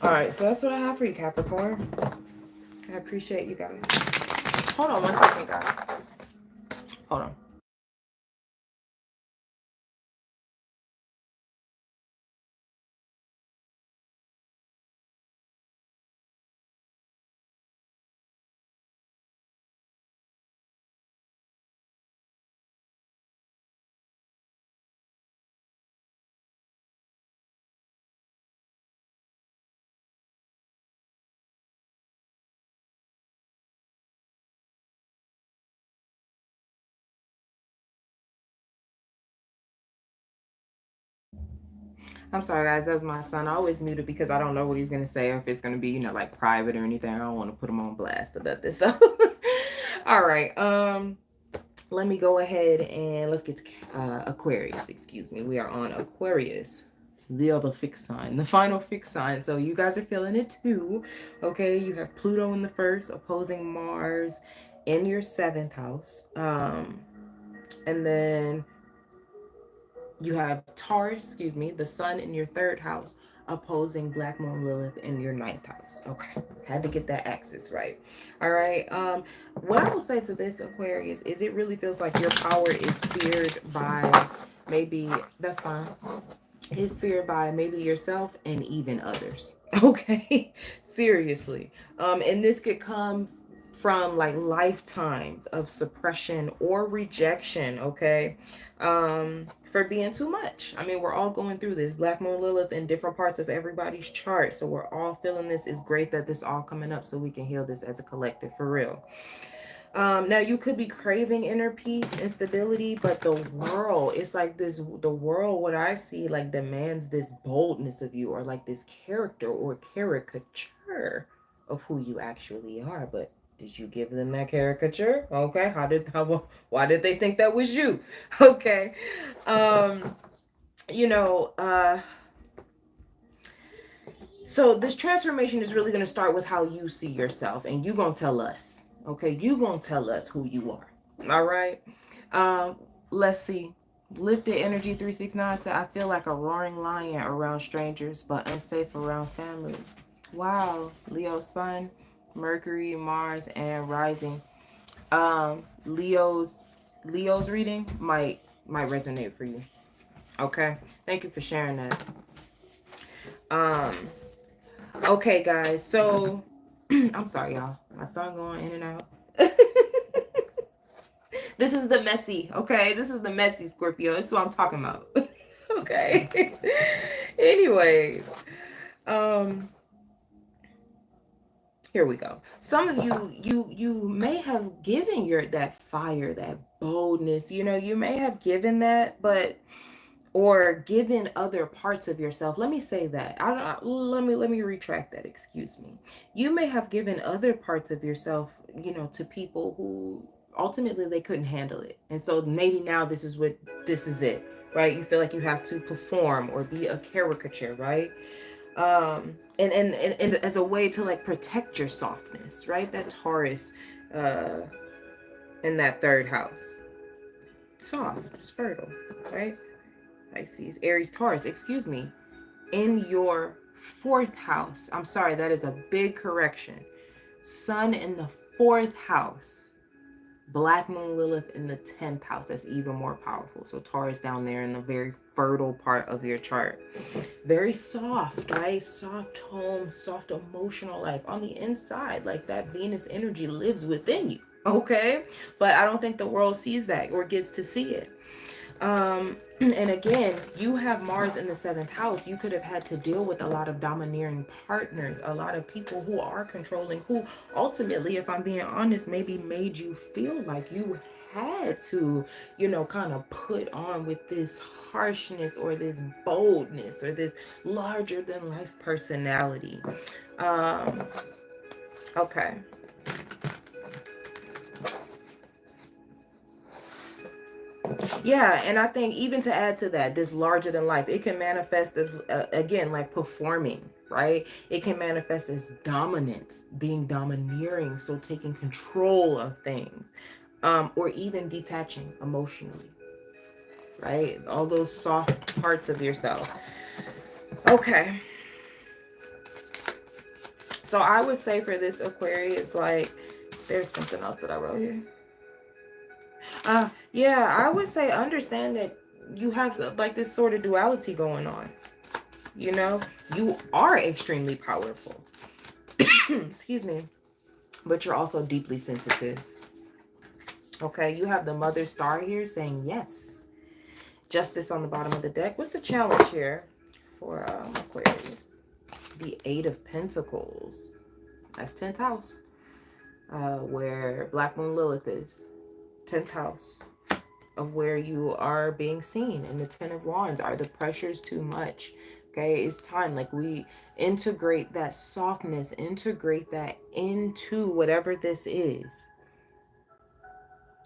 All right. So that's what I have for you, Capricorn. I appreciate you guys. Hold on 1 second, guys. Hold on. I'm sorry, guys. That was my son. I always mute it because I don't know what he's gonna say or if it's gonna be, you know, like private or anything. I don't want to put him on blast about this. So, all right. Let me go ahead and let's get to Aquarius. Excuse me. We are on Aquarius, the other fixed sign, the final fixed sign. So you guys are feeling it too. Okay, you have Pluto in the first, opposing Mars in your seventh house. And then you have Taurus, excuse me, the sun in your third house, opposing Black Moon Lilith in your ninth house. Okay, had to get that axis right. All right. What I will say to this Aquarius is it really feels like your power is feared by maybe that's fine. It's feared by maybe yourself and even others. Okay, seriously. And this could come from like lifetimes of suppression or rejection. Okay, for being too much. I mean, we're all going through this. Black Moon Lilith in different parts of everybody's chart, so we're all feeling this. It's great that this all coming up so we can heal this as a collective for real. Now you could be craving inner peace and stability, but the world, it's like this, the world, what I see, like demands this boldness of you or like this character or caricature of who you actually are. But did you give them that caricature? Okay. Why did they think that was you? Okay. Um, you know, so this transformation is really going to start with how you see yourself, and you going to tell us. Okay, you going to tell us who you are. All right. Um, let's see. Lifted Energy 369 said, I feel like a roaring lion around strangers, but unsafe around family. Wow. Leo Sun, Mercury, Mars, and Rising. Leo's reading might resonate for you. Okay. Thank you for sharing that. Um, okay, guys. So I'm sorry, y'all. My son going in and out. This is the messy, okay? This is the messy Scorpio. This is what I'm talking about. Okay. Anyways, um, here we go. Some of you may have given your that fire, that boldness. You know, you may have given that, but or given other parts of yourself. Let me say that. I don't. Let me retract that. Excuse me. You may have given other parts of yourself, you know, to people who ultimately they couldn't handle it, and so maybe now this is it, right? You feel like you have to perform or be a caricature, right? And as a way to like protect your softness, right? That Taurus, uh, in that third house, soft, it's fertile, right? Pisces, Aries, Taurus, excuse me, in your fourth house. I'm sorry, that is a big correction. Sun in the fourth house. Black Moon Lilith in the 10th house. That's even more powerful. So Taurus down there in the very fertile part of your chart. Very soft, right? Soft home, soft emotional life on the inside. Like that Venus energy lives within you. Okay? But I don't think the world sees that or gets to see it. And again, you have Mars in the seventh house. You could have had to deal with a lot of domineering partners, a lot of people who are controlling, who ultimately, if I'm being honest, maybe made you feel like you had to, you know, kind of put on with this harshness or this boldness or this larger than life personality. Um, okay. Yeah, and I think even to add to that, this larger than life, it can manifest as, again, like performing, right? It can manifest as dominance, being domineering, so taking control of things, or even detaching emotionally, right? All those soft parts of yourself. Okay. So I would say for this Aquarius, like, there's something else that I wrote here. Yeah, I would say understand that you have like this sort of duality going on. You know, you are extremely powerful. Excuse me. But you're also deeply sensitive. Okay, you have the mother star here saying yes. Justice on the bottom of the deck. What's the challenge here for Aquarius? The Eight of Pentacles. That's 10th house, where Black Moon Lilith is. 10th house of where you are being seen. And the Ten of Wands, are the pressures too much? Okay, it's time. Like, we integrate that softness, integrate that into whatever this is.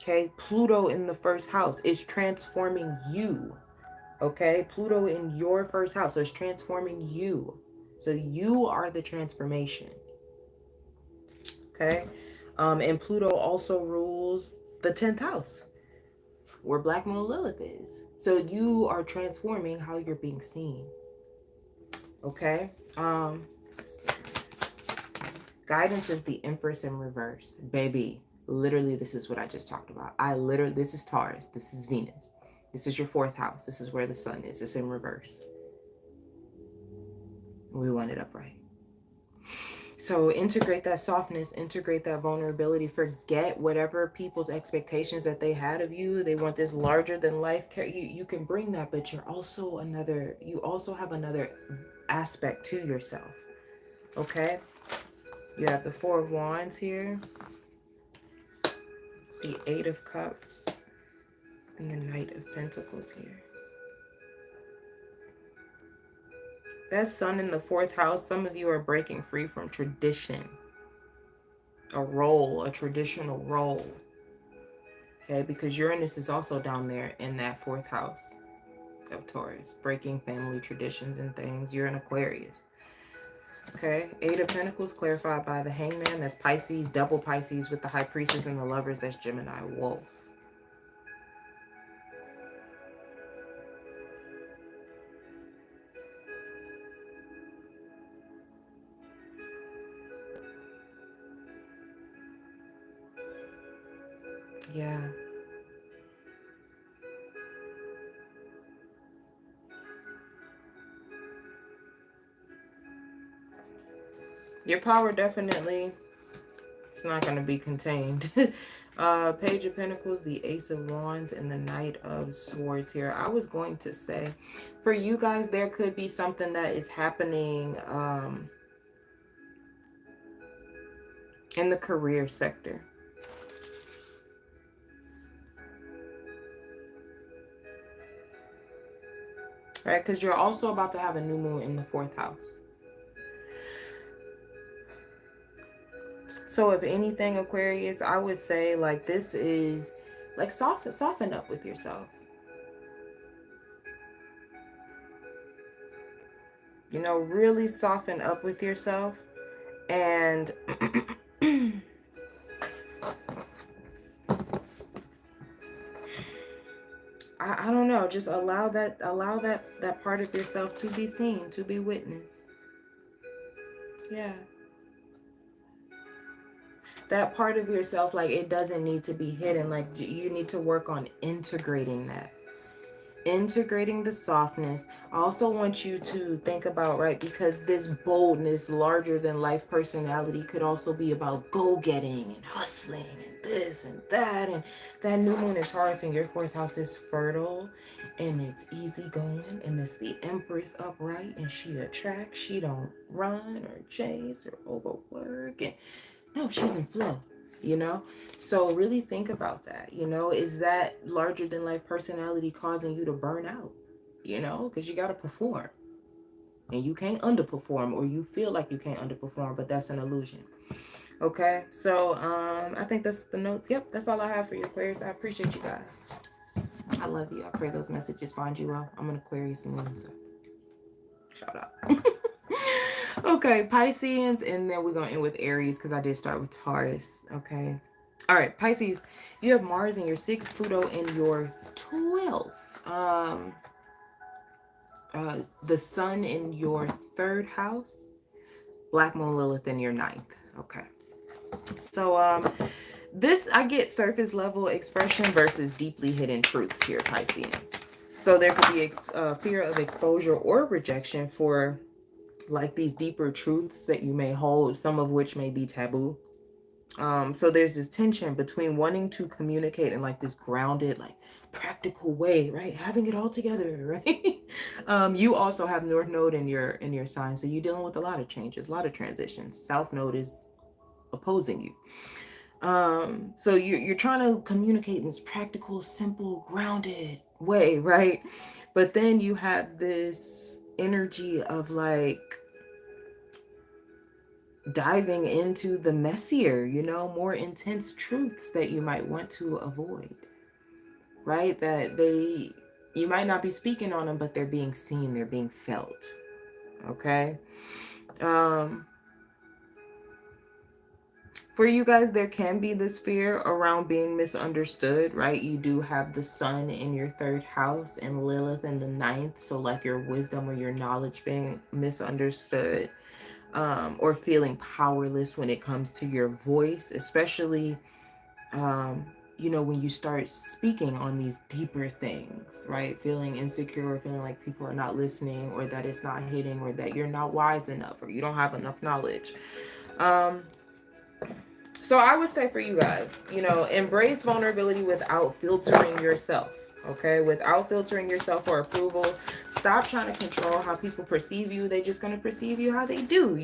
Okay, Pluto in the first house is transforming you. Okay, Pluto in your first house, so it's transforming you. So you are the transformation. Okay, and Pluto also rules the 10th house, where Black Moon Lilith is. So you are transforming how you're being seen. Okay. Guidance is the Empress in reverse. Baby, literally, this is what I just talked about. This is Taurus. This is Venus. This is your 4th house. This is where the sun is. It's in reverse. We want it upright. So integrate that softness, integrate that vulnerability. Forget whatever people's expectations that they had of you. They want this larger than life. You can bring that, but you also have another aspect to yourself. Okay? You have the Four of Wands here, the Eight of Cups, and the Knight of Pentacles here. That sun in the 4th house, some of you are breaking free from tradition. A traditional role. Okay, because Uranus is also down there in that 4th house of Taurus, breaking family traditions and things. You're an Aquarius. Okay, Eight of Pentacles clarified by the Hangman. That's Pisces, double Pisces with the High Priestess, and the Lovers. That's Gemini, Wolf. Yeah. Your power definitely, it's not going to be contained. Page of Pentacles, the Ace of Wands, and the Knight of Swords here. I was going to say, for you guys, there could be something that is happening in the career sector. Right? Because you're also about to have a new moon in the 4th house. So if anything, Aquarius, I would say, like, this is like soften up with yourself. You know, really soften up with yourself. And I don't know, just allow that part of yourself to be seen, to be witnessed. Yeah. That part of yourself, like, it doesn't need to be hidden. Like, you need to work on integrating that. Integrating the softness. I also want you to think about, right, because this boldness, larger than life personality could also be about go-getting and hustling and this and that. And that new moon in Taurus in your 4th house is fertile and it's easygoing, and it's the Empress upright, and she attracts. She don't run or chase or overwork, and no, she's in flow, you know? So really think about that, you know? Is that larger than life personality causing you to burn out? You know, because you got to perform. And you can't underperform, or you feel like you can't underperform, but that's an illusion. Okay, so I think that's the notes. Yep, that's all I have for you, Aquarius. I appreciate you guys. I love you. I pray those messages find you well. I'm an Aquarius moon, so shout out. Okay, Pisceans, and then we're going to end with Aries because I did start with Taurus. Okay. All right, Pisces, you have Mars in your 6th, Pluto in your 12th. The Sun in your 3rd house, Black Moon Lilith in your 9th. Okay. So this, I get surface level expression versus deeply hidden truths here, Pisceans. So there could be fear of exposure or rejection for like these deeper truths that you may hold, some of which may be taboo. So there's this tension between wanting to communicate in like this grounded, like practical way, right? Having it all together, right? You also have North Node in your sign, so you're dealing with a lot of changes, a lot of transitions. South Node is opposing you. So you're trying to communicate in this practical, simple, grounded way, right? But then you have this energy of like diving into the messier, more intense truths that you might want to avoid, right? That you might not be speaking on them, but they're being seen, they're being felt. Okay. For you guys, there can be this fear around being misunderstood, right? You do have the Sun in your 3rd house and Lilith in the 9th. So like your wisdom or your knowledge being misunderstood, or feeling powerless when it comes to your voice, especially, when you start speaking on these deeper things, right? Feeling insecure, feeling like people are not listening, or that it's not hitting, or that you're not wise enough, or you don't have enough knowledge. So I would say for you guys, embrace vulnerability without filtering yourself. Okay, without filtering yourself for approval. Stop trying to control how people perceive you. They're just going to perceive you how they do.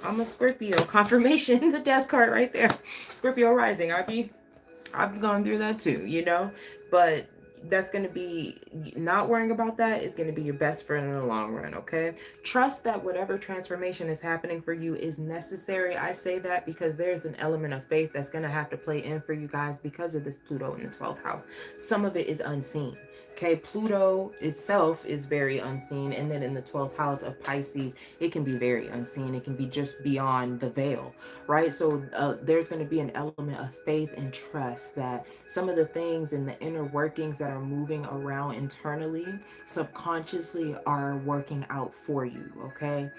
I'm a Scorpio. Confirmation, the death card right there. Scorpio rising. I've gone through that too, but that's going to be, not worrying about that is going to be your best friend in the long run. Okay. Trust that whatever transformation is happening for you is necessary. I say that because there's an element of faith that's going to have to play in for you guys because of this Pluto in the 12th house. Some of it is unseen. Okay, Pluto itself is very unseen. And then in the 12th house of Pisces, it can be very unseen. It can be just beyond the veil, right? So there's going to be an element of faith and trust that some of the things in the inner workings that are moving around internally, subconsciously, are working out for you, okay?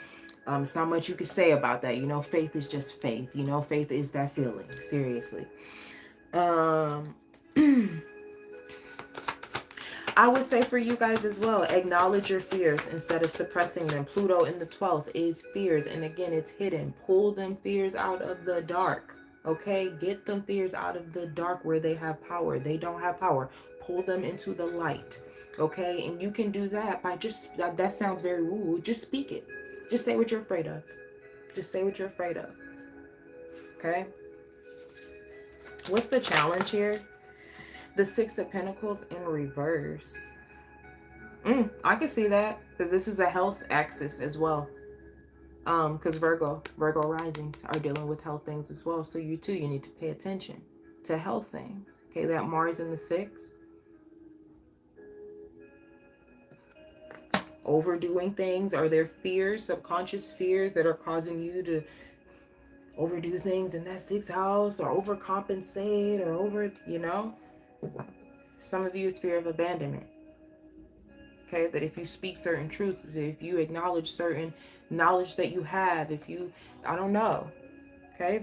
It's not much you can say about that. Faith is just faith. Faith is that feeling, seriously. I would say for you guys as well, acknowledge your fears instead of suppressing them. Pluto in the 12th is fears. And again, it's hidden. Pull them fears out of the dark. Okay? Get them fears out of the dark where they have power. They don't have power. Pull them into the light. Okay? And you can do that by just, that sounds very woo. Just speak it. Just say what you're afraid of. Just say what you're afraid of. Okay? What's the challenge here? The 6 of Pentacles in reverse. I can see that because this is a health axis as well. Because Virgo risings are dealing with health things as well. So you need to pay attention to health things. Okay, that Mars in the 6. Overdoing things. Are there fears, subconscious fears that are causing you to overdo things in that 6th house, or overcompensate, or some of you is fear of abandonment. Okay, that if you speak certain truths, if you acknowledge certain knowledge that you have, I don't know, okay,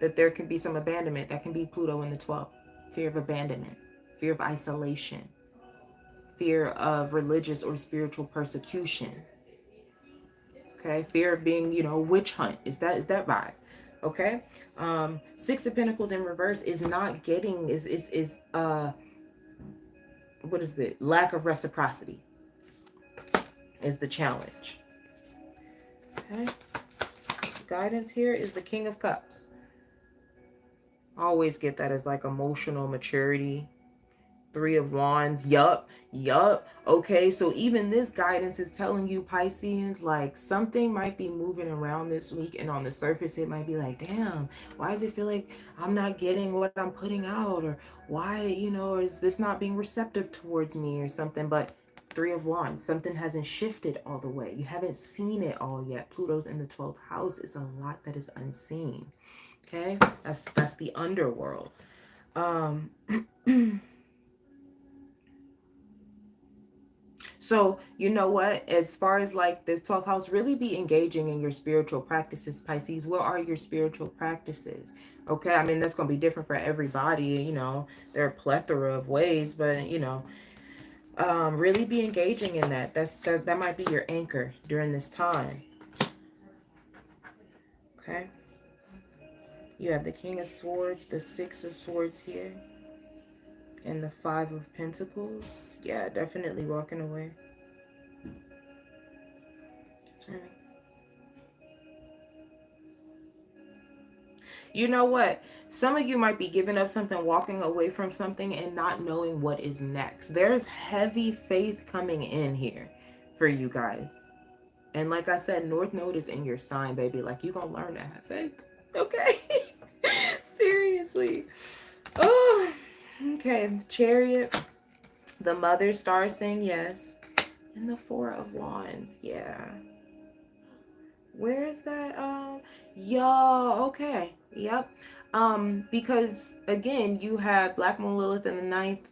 that there can be some abandonment. That can be Pluto in the 12th. Fear of abandonment, fear of isolation, fear of religious or spiritual persecution. Okay, fear of being, witch hunt. Is that vibe? Okay. 6 of Pentacles in reverse is not getting, what is the lack of reciprocity is the challenge. Okay. Guidance here is the King of Cups. I always get that as like emotional maturity, Three of Wands. Yup. Okay, so even this guidance is telling you, Pisceans, like something might be moving around this week, and on the surface it might be like, damn, why does it feel like I'm not getting what I'm putting out, or why, is this not being receptive towards me or something? But Three of Wands, something hasn't shifted all the way. You haven't seen it all yet. Pluto's in the 12th house. It's a lot that is unseen. Okay, that's the underworld. Um So, you know what? As far as like this 12th house, really be engaging in your spiritual practices, Pisces. What are your spiritual practices? Okay, I mean, that's going to be different for everybody. There are a plethora of ways, but, really be engaging in that. That might be your anchor during this time. Okay, you have the King of Swords, the Six of Swords here, and the Five of Pentacles. Yeah, definitely walking away. Turning. You know what? Some of you might be giving up something, walking away from something, and not knowing what is next. There's heavy faith coming in here for you guys. And like I said, North Node is in your sign, baby. Like, you're going to learn to have faith. Okay? Seriously. Oh, okay. The Chariot. The Mother Star saying yes. And the Four of Wands. Yeah. Where is that? Yo, okay. Yep. Because again, you have Black Moon Lilith in the ninth,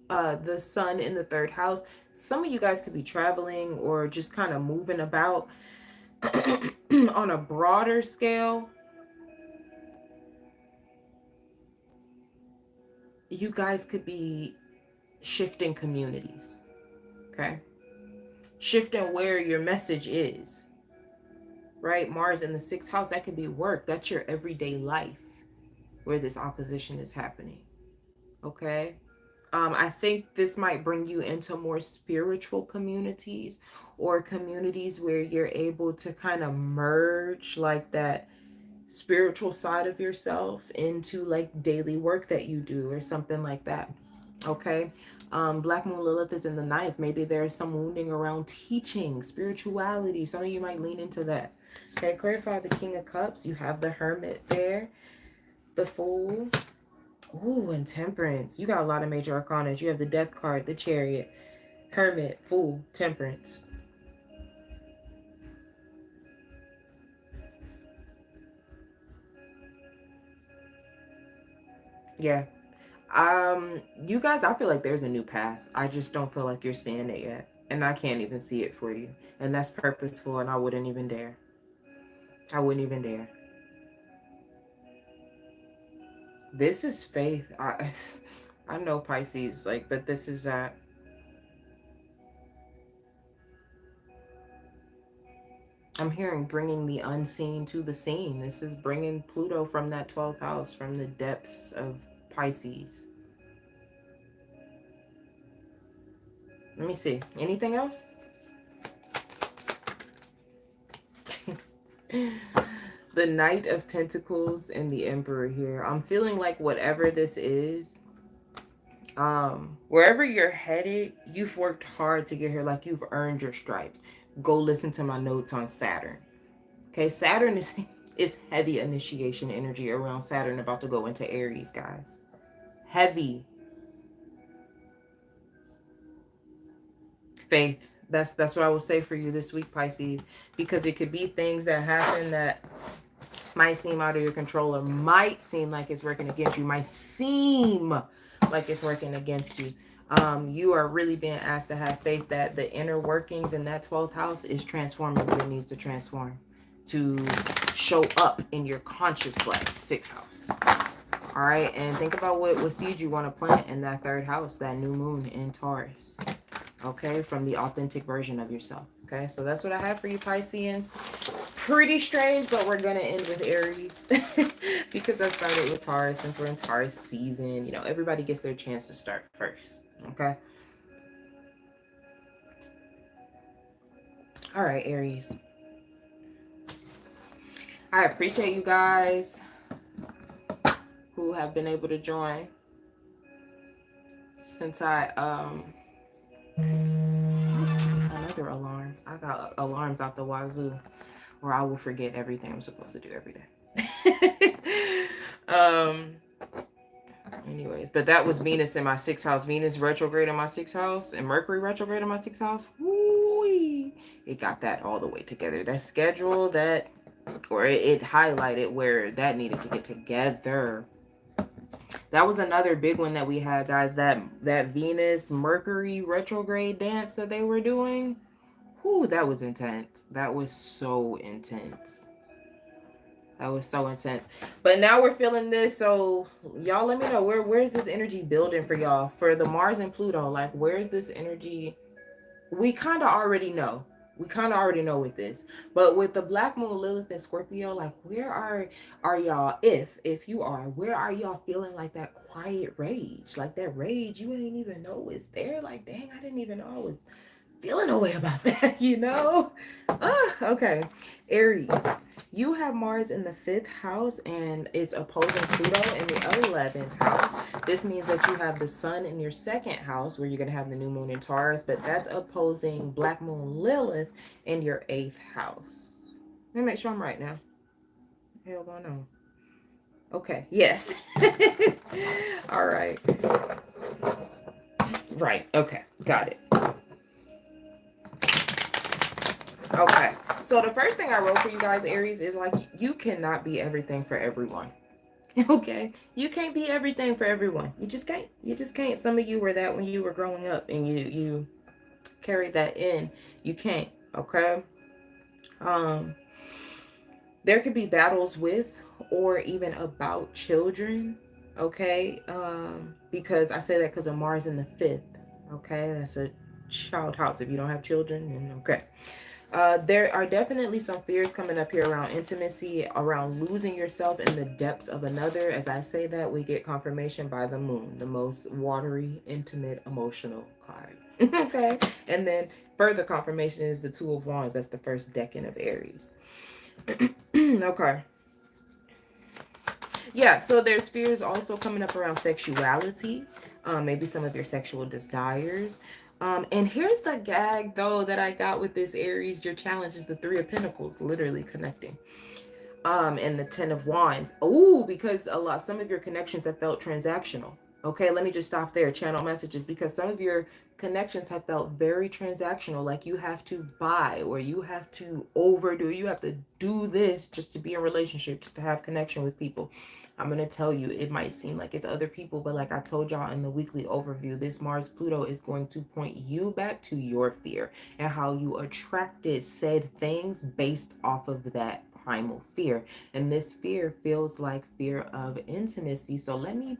the Sun in the third house. Some of you guys could be traveling or just kind of moving about. On a broader scale, you guys could be shifting communities. Okay. Shifting where your message is. Right? Mars in the sixth house, that could be work. That's your everyday life where this opposition is happening. Okay. I think this might bring you into more spiritual communities, or communities where you're able to kind of merge like that spiritual side of yourself into like daily work that you do or something like that. Okay. Black Moon Lilith is in the ninth. Maybe there's some wounding around teaching, spirituality. Some of you might lean into that. Okay, clarify the King of Cups. You have the Hermit there, the Fool. Ooh, and Temperance. You got a lot of major arcanas. You have the Death card, the Chariot, Hermit, Fool, Temperance. Yeah. You guys, I feel like there's a new path. I just don't feel like you're seeing it yet. And I can't even see it for you. And that's purposeful, and I wouldn't even dare. I wouldn't even dare. This is faith. I know Pisces, like, but this is that. I'm hearing bringing the unseen to the scene. This is bringing Pluto from that 12th house, from the depths of Pisces. Let me see. Anything else? The Knight of Pentacles and the Emperor here. I'm feeling like whatever this is, wherever you're headed, you've worked hard to get here. Like, you've earned your stripes. Go listen to my notes on Saturn. Okay, Saturn is heavy initiation energy around Saturn about to go into Aries, guys. Heavy faith. That's what I will say for you this week, Pisces, because it could be things that happen that might seem out of your control, or might seem like it's working against you, might seem like it's working against you. You are really being asked to have faith that the inner workings in that 12th house is transforming what it needs to transform to show up in your conscious life, 6th house. All right, and think about what seed you want to plant in that 3rd house, that new moon in Taurus. Okay, from the authentic version of yourself. Okay, so that's what I have for you, Pisceans. Pretty strange, but we're gonna end with Aries because I started with Taurus. Since we're in Taurus season, everybody gets their chance to start first. Okay. All right, Aries. I appreciate you guys who have been able to join. since I oops, another alarm. I got alarms out the wazoo, or I will forget everything I'm supposed to do every day. Anyways, but that was Venus in my sixth house. Venus retrograde in my sixth house and Mercury retrograde in my sixth house. Woo-wee. It got that all the way together. That schedule, that, or it highlighted where that needed to get together. That was another big one that we had, guys. That Venus Mercury retrograde dance that they were doing. Whoo, that was intense. That was so intense. That was so intense. But now we're feeling this. So y'all let me know where's this energy building for y'all? For the Mars and Pluto, like where's this energy? We kind of already know. We kind of already know with this. But with the Black Moon Lilith and Scorpio, like where are y'all, if you are, where are y'all feeling like that quiet rage? Like that rage you ain't even know is there. Like, dang, I didn't even know I was feeling a way about that, you know? Okay. Aries, you have Mars in the 5th house and it's opposing Pluto in the 11th house. This means that you have the sun in your 2nd house where you're going to have the new moon in Taurus, but that's opposing Black Moon Lilith in your 8th house. Let me make sure I'm right now. What the hell going on? Okay. Yes. All right. Right. Okay. Got it. Okay, so the first thing I wrote for you guys, Aries, is like you cannot be everything for everyone. Okay, you can't be everything for everyone. You just can't. You just can't. Some of you were that when you were growing up, and you carried that in. You can't. Okay. There could be battles with or even about children. Okay. Because I say that because of Mars in the 5th. Okay, that's a child house. If you don't have children, then okay. There are definitely some fears coming up here around intimacy, around losing yourself in the depths of another. As I say that, we get confirmation by the moon, the most watery, intimate, emotional card. Okay. And then further confirmation is the Two of Wands. That's the first decan of Aries. Okay. Yeah, so there's fears also coming up around sexuality, maybe some of your sexual desires. And here's the gag, though, that I got with this Aries. Your challenge is the 3 of Pentacles, literally connecting. And the 10 of Wands. Oh, because some of your connections have felt transactional. Okay, let me just stop there. Channel messages, because some of your connections have felt very transactional, like you have to buy or you have to overdo, you have to do this just to be in a relationship, just to have connection with people. I'm going to tell you, it might seem like it's other people, but like I told y'all in the weekly overview, this Mars Pluto is going to point you back to your fear and how you attracted said things based off of that primal fear. And this fear feels like fear of intimacy. So let me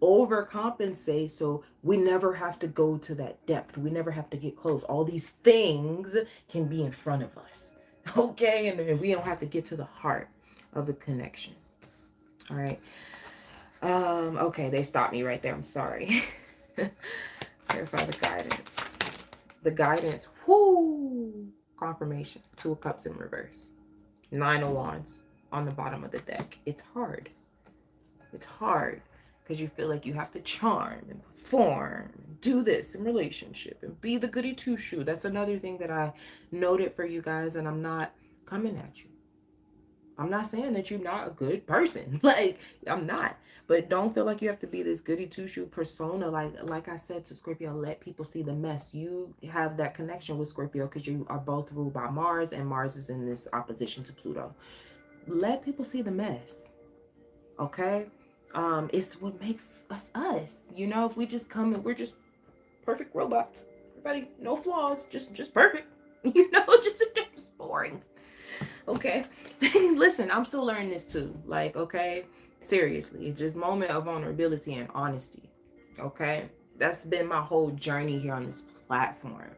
overcompensate so we never have to go to that depth. We never have to get close. All these things can be in front of us. Okay, and we don't have to get to the heart of the connection. All right. Okay, they stopped me right there. I'm sorry. Clarify the guidance. The guidance. Whoo! Confirmation. 2 of Cups in reverse. 9 of Wands on the bottom of the deck. It's hard. It's hard because you feel like you have to charm and perform and do this in relationship and be the goody two-shoe. That's another thing that I noted for you guys, and I'm not coming at you. I'm not saying that you're not a good person. Like, I'm not. But don't feel like you have to be this goody two-shoe persona. Like I said to Scorpio, let people see the mess. You have that connection with Scorpio because you are both ruled by Mars, and Mars is in this opposition to Pluto. Let people see the mess. Okay? It's what makes us us. You know, if we just come and we're just perfect robots. Everybody, no flaws, just perfect. You know, just boring. Okay. Listen, I'm still learning this too. Like, okay, seriously, it's just moment of vulnerability and honesty. Okay. That's been my whole journey here on this platform.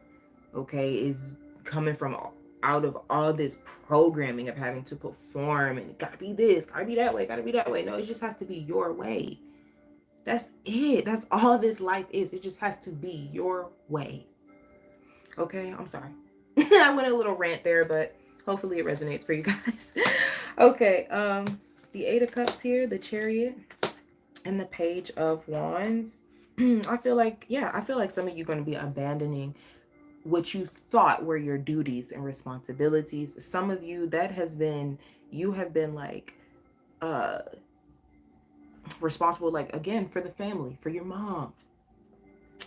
Okay. Is coming from out of all this programming of having to perform and gotta be this, gotta be that way, gotta be that way. No, it just has to be your way. That's it. That's all this life is. It just has to be your way. Okay. I'm sorry. I went a little rant there, but hopefully it resonates for you guys. Okay, the 8 of Cups here, the Chariot, and the Page of Wands. I feel like, yeah, I feel like some of you are going to be abandoning what you thought were your duties and responsibilities. Some of you, that has been, you have been like, uh, responsible, like, again, for the family, for your mom,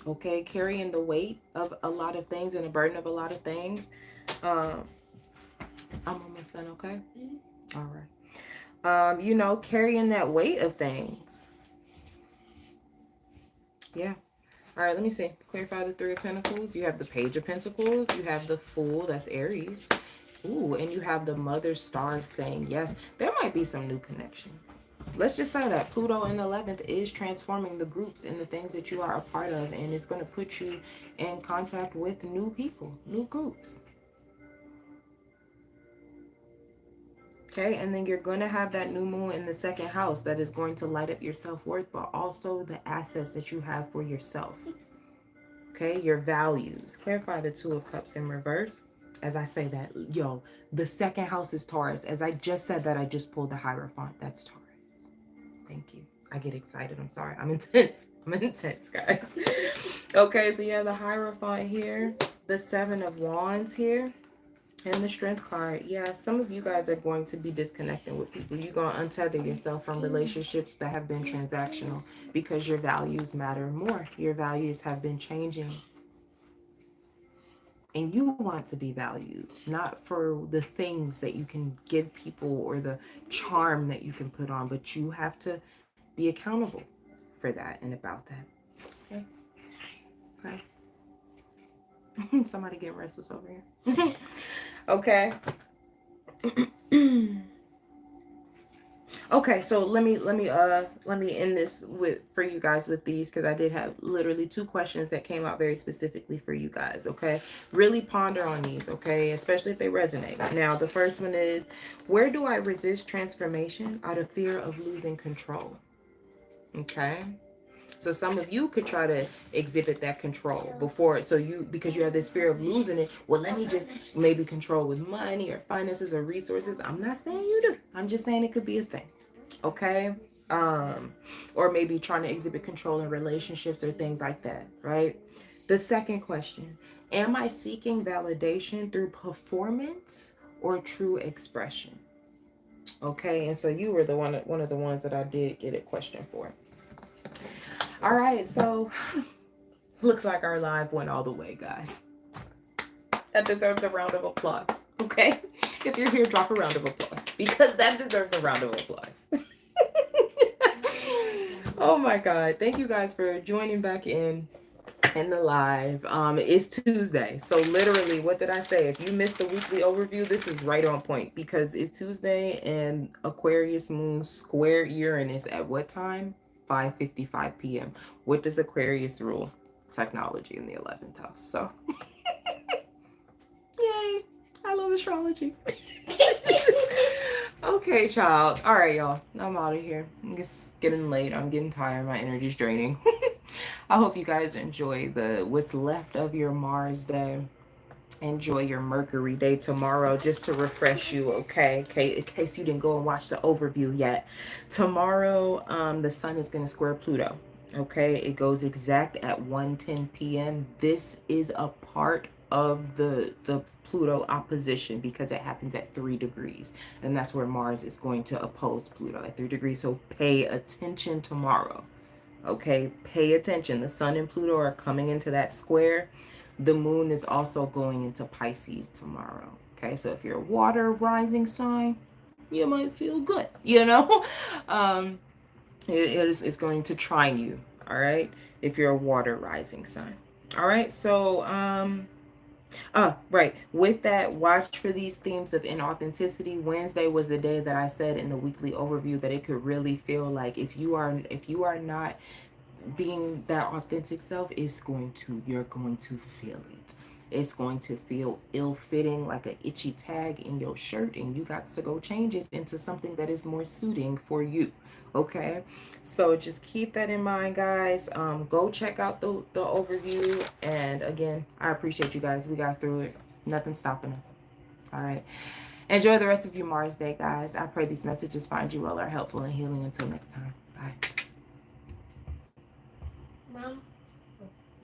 okay, carrying the weight of a lot of things and a burden of a lot of things. Um, I'm almost done, okay? All right. You know, carrying that weight of things. Yeah. All right, let me see. Clarify the Three of Pentacles. You have the Page of Pentacles. You have the Fool, that's Aries. Ooh, and you have the Mother Star saying yes. There might be some new connections. Let's just say that Pluto in the 11th is transforming the groups and the things that you are a part of, and it's going to put you in contact with new people, new groups. Okay, and then you're going to have that new moon in the second house that is going to light up your self-worth, but also the assets that you have for yourself. Okay, your values. Clarify the Two of Cups in reverse. As I say that, yo, the second house is Taurus. As I just said that, I just pulled the Hierophant. That's Taurus. Thank you. I get excited. I'm sorry. I'm intense. I'm intense, guys. Okay, so you have the Hierophant here, the Seven of Wands here, and the Strength card. Yeah, some of you guys are going to be disconnecting with people. You're going to untether yourself from relationships that have been transactional because your values matter more. Your values have been changing. And you want to be valued, not for the things that you can give people or the charm that you can put on, but you have to be accountable for that and about that. Okay. Okay. Somebody get restless over here. Okay. Okay, so let me end this with for you guys with these, because I did have literally two questions that came out very specifically for you guys. Okay, really ponder on these, okay, especially if they resonate. Now the first one is, where do I resist transformation out of fear of losing control? Okay, so some of you could try to exhibit that control before, so you, because you have this fear of losing it, well, let me just maybe control with money or finances or resources. I'm not saying you do, I'm just saying it could be a thing. Okay, or maybe trying to exhibit control in relationships or things like that, right? The second question, am I seeking validation through performance or true expression? Okay, and so you were the one of the ones that I did get a question for. All right, so looks like our live went all the way, guys. That deserves a round of applause. Okay, if you're here, drop a round of applause, because that deserves a round of applause. Oh my God. Thank you guys for joining back in the live. It's Tuesday. So literally, what did I say? If you missed the weekly overview, this is right on point, because it's Tuesday and Aquarius moon square Uranus at what time? 5:55 p.m. What does Aquarius rule? Technology in the 11th house. So yay. I love astrology. Okay, child. All right, y'all. I'm out of here. It's getting late. I'm getting tired. My energy's draining. I hope you guys enjoy what's left of your Mars day. Enjoy your Mercury day tomorrow, just to refresh you, okay? In case you didn't go and watch the overview yet. Tomorrow, the sun is going to square Pluto. Okay, it goes exact at 1:10 p.m. This is a part of the Pluto opposition, because it happens at 3 degrees, and that's where Mars is going to oppose Pluto at 3 degrees. So pay attention tomorrow. Okay, pay attention. The sun and Pluto are coming into that square. The moon is also going into Pisces tomorrow. Okay, so if you're a water rising sign, you might feel good, you know. It's going to trine you, all right, if you're a water rising sign. All right, so right, with that, watch for these themes of inauthenticity. Wednesday was the day that I said in the weekly overview that it could really feel like if you are not being that authentic self, you're going to feel it. It's going to feel ill-fitting, like an itchy tag in your shirt, and you got to go change it into something that is more suiting for you. Okay, so just keep that in mind, guys. Go check out the overview, and again, I appreciate you guys. We got through it. Nothing stopping us. All right, enjoy the rest of your Mars day, guys. I pray these messages find you well, are helpful and healing. Until next time, bye.